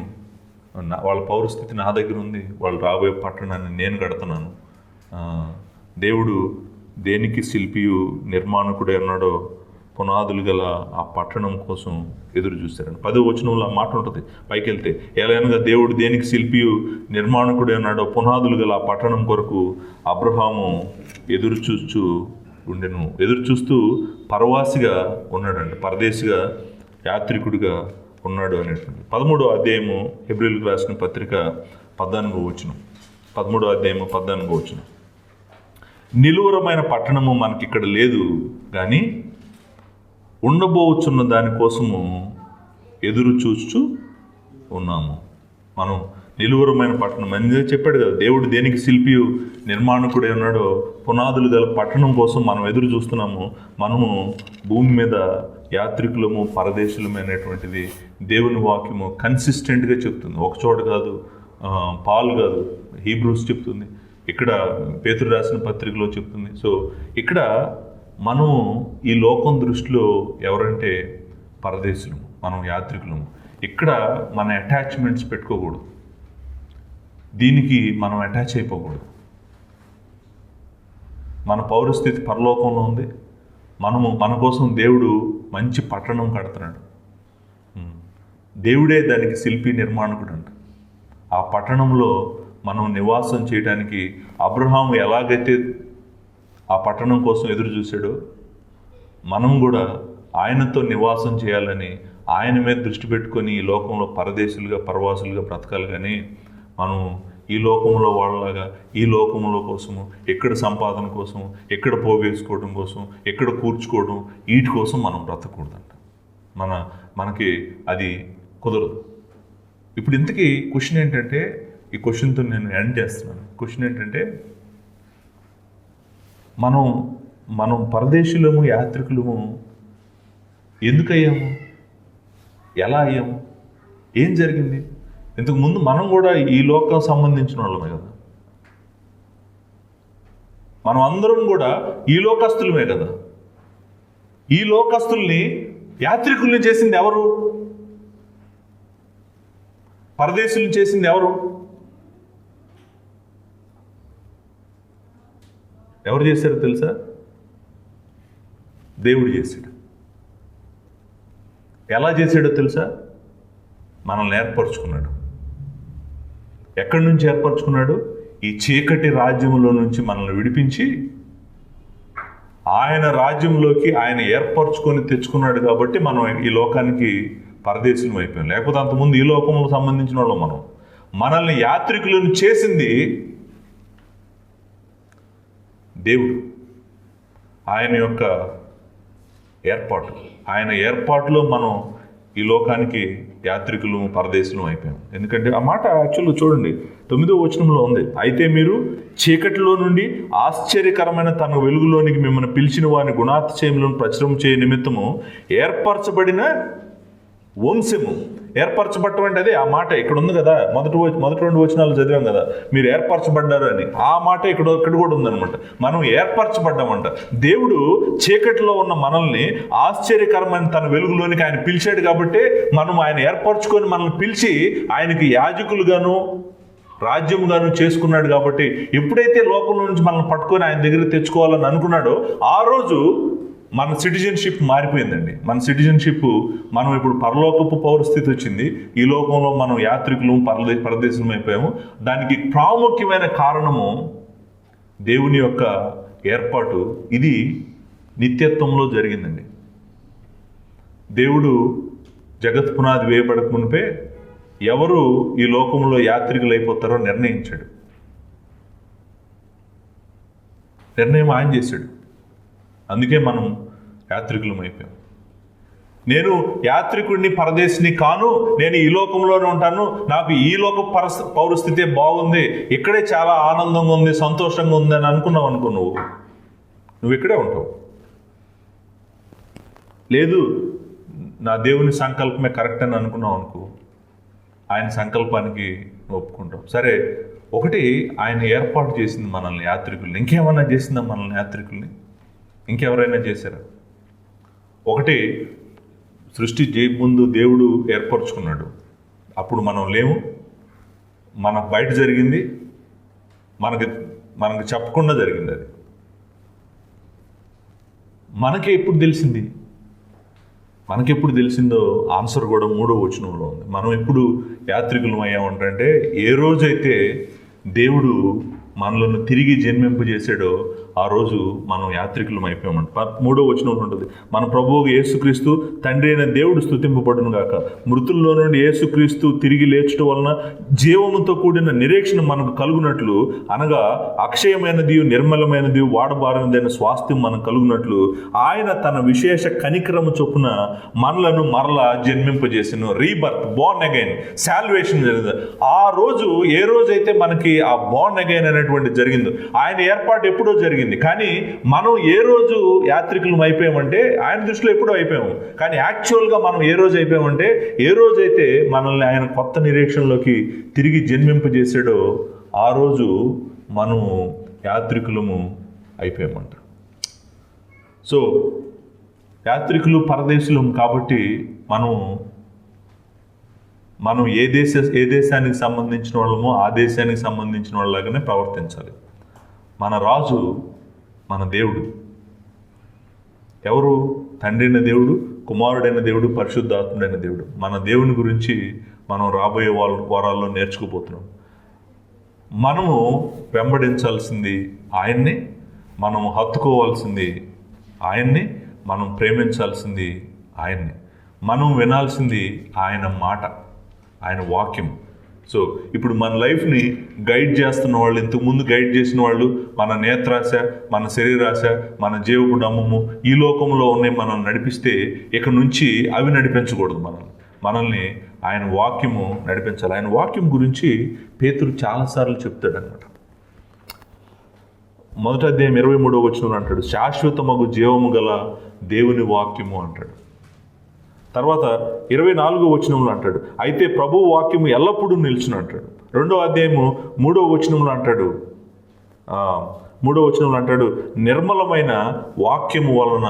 వాళ్ళ పౌరస్థితి నా దగ్గర ఉంది, వాళ్ళు రాబోయే పట్టణాన్ని నేను కడుతున్నాను. దేవుడు దేనికి శిల్పియు నిర్మాణకుడే ఉన్నాడో పునాదులు గల ఆ పట్టణం కోసం ఎదురు చూశారండి. 10వ వచనంలో ఆ మాట ఉంటుంది. పైకి వెళ్తే, ఎలాగనగా దేవుడు దేనికి శిల్పియు నిర్మాణకుడే ఉన్నాడో పునాదులు గల ఆ పట్టణం కొరకు అబ్రహాము ఎదురు చూస్తూ పరవాసిగా ఉన్నాడంట, పరదేశిగా యాత్రికుడిగా ఉన్నాడు అనేటువంటి 13వ అధ్యాయము హెబ్రీయులకు రాసిన పత్రిక 14వ వచనం. 13వ అధ్యాయము 14వ వచనం. నిలువరమైన పట్టణము మనకిక్కడ లేదు, కానీ ఉండబోచున్న దానికోసము ఎదురు చూస్తూ ఉన్నాము. మనం నిలువరమైన పట్టణం అని చెప్పాడు కదా, దేవుడు దేనికి శిల్పియు నిర్మాణకుడే ఉన్నాడో పునాదులు గల పట్టణం కోసం మనం ఎదురు చూస్తున్నాము. మనము భూమి మీద యాత్రికులము, పరదేశులము అనేటువంటిది దేవుని వాక్యము కన్సిస్టెంట్గా చెప్తుంది. ఒక చోట కాదు, పాలు కాదు, హీబ్రూస్ చెప్తుంది, ఇక్కడ పేతురు రాసిన పత్రికలో చెప్తుంది. సో ఇక్కడ మనము ఈ లోకం దృష్టిలో ఎవరంటే పరదేశులము, మనం యాత్రికులము. ఇక్కడ మన అటాచ్మెంట్స్ పెట్టుకోకూడదు, దీనికి మనం అటాచ్ అయిపోకూడదు. మన పౌరస్థితి పరలోకంలో ఉంది. మన కోసం దేవుడు మంచి పట్టణం కడుతున్నాడు. దేవుడే దానికి శిల్పి నిర్మాణకుడు అంట. ఆ పట్టణంలో మనం నివాసం చేయడానికి అబ్రహాము ఎలాగైతే ఆ పట్టణం కోసం ఎదురు చూశాడో, మనం కూడా ఆయనతో నివాసం చేయాలని ఆయన మీద దృష్టి పెట్టుకొని ఈ లోకంలో పరదేశులుగా, పరవాసులుగా బ్రతకాలి. కానీ మనం ఈ లోకంలో వాళ్ళలాగా ఈ లోకంలో కోసము, ఎక్కడ సంపాదన కోసం, ఎక్కడ పోగేసుకోవడం కోసం, ఎక్కడ కూర్చుకోవడం, వీటి కోసం మనం బ్రతకూడదంట. మనకి అది కుదరదు. ఇప్పుడు ఇంతకీ క్వశ్చన్ ఏంటంటే, ఈ క్వశ్చన్తో నేను ఎండ్ చేస్తున్నాను. క్వశ్చన్ ఏంటంటే, మనం పరదేశులము, యాత్రికులము ఎందుకయ్యాము? ఎలా అయ్యాము? ఏం జరిగింది? ఇంతకు ముందు మనం కూడా ఈ లోకం సంబంధించిన వాళ్ళమే కదా, మనం అందరం కూడా ఈ లోకస్తులమే కదా. ఈ లోకస్తుల్ని యాత్రికుల్ని చేసింది ఎవరు? పరదేశుల్ని చేసింది ఎవరు? ఎవరు చేశారో తెలుసా? దేవుడు చేశాడు. ఎలా చేశాడో తెలుసా? మనల్ని ఏర్పరచుకున్నాడు. ఎక్కడి నుంచి ఏర్పరచుకున్నాడు? ఈ చీకటి రాజ్యంలో నుంచి మనల్ని విడిపించి ఆయన రాజ్యంలోకి ఆయన ఏర్పరచుకొని తెచ్చుకున్నాడు. కాబట్టి మనం ఈ లోకానికి పరదేశులం అయిపోయాం. లేకపోతే అంతకుముందు ఈ లోకంలో సంబంధించిన వాళ్ళం. మనల్ని యాత్రికులను చేసింది దేవుడు. ఆయన యొక్క ఏర్పాటు, ఆయన ఏర్పాటులో మనం ఈ లోకానికి యాత్రికులు, పరదేశులు అయిపోయాం. ఎందుకంటే ఆ మాట యాక్చువల్గా చూడండి, 9వ వచనంలో ఉంది. అయితే మీరు చీకటిలో నుండి ఆశ్చర్యకరమైన తన వెలుగులోనికి మిమ్మల్ని పిలిచిన వారిని గుణాతిశయములను ప్రచురం చేయ నిమిత్తము ఏర్పరచబడిన వంశము. ఏర్పరచబడటం అంటే అదే ఆ మాట ఇక్కడ ఉంది కదా, మొదటి 2 వచనాలు చదివాం కదా, మీరు ఏర్పరచబడ్డారు అని. ఆ మాట ఇక్కడ కూడా ఉందన్నమాట. మనం ఏర్పరచబడ్డామంట. దేవుడు చీకటిలో ఉన్న మనల్ని ఆశ్చర్యకరమైన తన వెలుగులోనికి ఆయన పిలిచాడు. కాబట్టి మనం ఆయన ఏర్పరచుకొని మనల్ని పిలిచి ఆయనకి యాజకులుగాను రాజ్యముగాను చేసుకున్నాడు. కాబట్టి ఎప్పుడైతే లోకంలో నుంచి మనల్ని పట్టుకొని ఆయన దగ్గర తెచ్చుకోవాలని అనుకున్నాడో ఆ రోజు మన సిటిజన్షిప్ మారిపోయిందండి. మన సిటిజన్షిప్, మనం ఇప్పుడు పరలోకపు పౌరస్థితి వచ్చింది. ఈ లోకంలో మనం యాత్రికులు, పరదేశం అయిపోయాము. దానికి ప్రాముఖ్యమైన కారణము దేవుని యొక్క ఏర్పాటు. ఇది నిత్యత్వంలో జరిగిందండి. దేవుడు జగత్ పునాది వేయబడక మునిపే ఎవరు ఈ లోకంలో యాత్రికులు అయిపోతారో నిర్ణయించాడు. నిర్ణయం ఆయన చేశాడు. అందుకే మనం యాత్రికులం అయిపోయాం. నేను యాత్రికుడిని, పరదేశిని కాను, నేను ఈ లోకంలోనే ఉంటాను, నాకు ఈ లోక పౌరస్థితే బాగుంది, ఇక్కడే చాలా ఆనందంగా ఉంది, సంతోషంగా ఉంది అని అనుకున్నావు అనుకో, నువ్వు ఇక్కడే ఉంటావు. లేదు నా దేవుని సంకల్పమే కరెక్ట్ అని అనుకున్నావు అనుకో, ఆయన సంకల్పానికి ఒప్పుకుంటాం. సరే, ఒకటి ఆయన ఏర్పాటు చేసింది మనల్ని యాత్రికుల్ని. ఇంకేమన్నా చేసిందా మనల్ని యాత్రికుల్ని? ఇంకెవరైనా చేశారా? ఒకటి, సృష్టి ముందు దేవుడు ఏర్పరచుకున్నాడు. అప్పుడు మనం లేము, మనకు బయట జరిగింది, మనకు చెప్పకుండా జరిగింది. అది మనకెప్పుడు తెలిసిందో ఆన్సర్ కూడా 3వ వచనంలో ఉంది. మనం ఎప్పుడు యాత్రికులం అయ్యామంటే, ఏ రోజైతే దేవుడు మనలను తిరిగి జన్మింపజేశాడో ఆ రోజు మనం యాత్రికులం అయిపోయామంట. 3వ వచనంలో ఉంటుంది, మన ప్రభువు యేసుక్రీస్తు తండ్రి అయిన దేవుడు స్తుతింపబడును గాక. మృతుల్లో నుండి యేసుక్రీస్తు తిరిగి లేచడం వలన జీవముతో కూడిన నిరీక్షణ మనకు కలుగునట్లు, అనగా అక్షయమైనది, నిర్మలమైనది, వాడబారినదైన స్వాస్థ్యం మనకు కలుగునట్లు ఆయన తన విశేష కనికరము చొప్పున మనలను మరలా జన్మింపజేసిన రీబర్త్, బోర్న్ అగైన్, సాల్వేషన్ జరిగింది. ఆ రోజు ఏ రోజైతే మనకి ఆ బోర్న్ అగైన్ అనేటువంటి జరిగిందో, ఆయన ఏర్పాటు ఎప్పుడో జరిగింది. కానీ మనం ఏ రోజు యాత్రికులం అయిపోయామంటే ఆయన దృష్టిలో ఎప్పుడో అయిపోయాము. కానీ యాక్చువల్గా మనం ఏ రోజు అయిపోయామంటే, ఏ రోజైతే మనల్ని ఆయన కొత్త నిరీక్షణలోకి తిరిగి జన్మింపజేసాడో ఆ రోజు మనం యాత్రికులము అయిపోయామంట. సో యాత్రికులు పరదేశులం కాబట్టి మనం ఏ దేశానికి సంబంధించిన వాళ్ళమో ఆ దేశానికి సంబంధించిన వాళ్ళలాగానే ప్రవర్తించాలి. మన రాజు మన దేవుడు. ఎవరు? తండ్రి అయిన దేవుడు, కుమారుడైన దేవుడు, పరిశుద్ధాత్ముడైన దేవుడు. మన దేవుని గురించి మనం రాబోయే వారాల్లో నేర్చుకోబోతున్నాం. మనము వెంబడించాల్సింది ఆయన్ని, మనము హత్తుకోవాల్సింది ఆయన్ని, మనం ప్రేమించాల్సింది ఆయన్ని, మనం వినాల్సింది ఆయన మాట, ఆయన వాక్యం. సో ఇప్పుడు మన లైఫ్ని గైడ్ చేస్తున్న వాళ్ళు, ఇంతకుముందు గైడ్ చేసిన వాళ్ళు, మన నేత్రాశ, మన శరీరాశ, మన జీవకుడమ్మము, ఈ లోకంలో ఉన్నాయి మనం నడిపిస్తే, ఇక నుంచి అవి నడిపించకూడదు. మనల్ని ఆయన వాక్యము నడిపించాలి. ఆయన వాక్యం గురించి పేతురు చాలాసార్లు చెప్తాడు అనమాట. 1వ అధ్యాయం 23వ వచనంలో అంటాడు, శాశ్వతమగు జీవము గల దేవుని వాక్యము అంటాడు. తర్వాత 24వ వచనంలో అంటాడు, అయితే ప్రభు వాక్యము ఎల్లప్పుడూ నిలుచును అంటాడు. 2వ అధ్యాయము 3వ వచనంలో అంటాడు, 3వ వచనంలో అంటాడు, నిర్మలమైన వాక్యము వలన,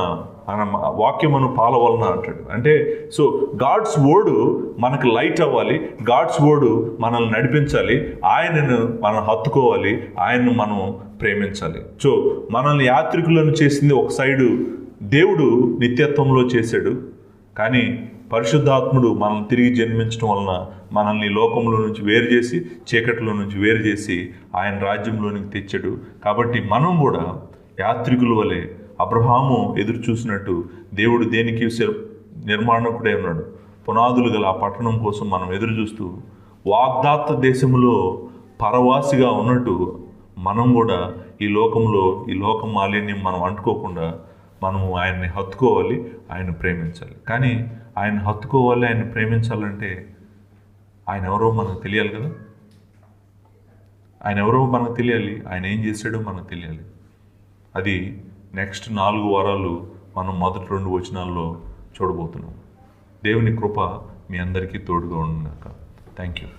వాక్యమును పాల వలన అంటాడు. అంటే సో గాడ్స్ వర్డ్ మనకు లైట్ అవ్వాలి, గాడ్స్ వర్డ్ మనల్ని నడిపించాలి, ఆయనను మనం హత్తుకోవాలి, ఆయన్ను మనం ప్రేమించాలి. సో మనల్ని యాత్రికులను చేసింది ఒక సైడు దేవుడు నిత్యత్వంలో చేశాడు. కానీ పరిశుద్ధాత్ముడు మనల్ని తిరిగి జన్మించడం వలన మనల్ని లోకంలో నుంచి వేరు చేసి, చీకటిలో నుంచి వేరు చేసి ఆయన రాజ్యంలోనికి తెచ్చాడు. కాబట్టి మనం కూడా యాత్రికుల వలె అబ్రహాము ఎదురు చూసినట్టు దేవుడు దేనికి నిర్మాణకుడే ఉన్నాడు, పునాదులు గల ఆ పట్టణం కోసం మనం ఎదురు చూస్తూ వాగ్దాత్త దేశంలో పరవాసిగా ఉన్నట్టు మనం కూడా ఈ లోకంలో ఈ లోక మాలిన్యం మనం అంటుకోకుండా మనము ఆయన్ని హత్తుకోవాలి, ఆయన ప్రేమించాలి. కానీ ఆయన హత్తుకోవాలి, ఆయన ప్రేమించాలంటే ఆయన ఎవరో మనకు తెలియాలి కదా. ఆయన ఎవరో మనకు తెలియాలి, ఆయన ఏం చేశాడో మనకు తెలియాలి. అది నెక్స్ట్ 4 వారాలు మనం మొదటి 2 వచనాల్లో చూడబోతున్నాం. దేవుని కృప మీ అందరికీ తోడుగా ఉండుగాక. Thank you.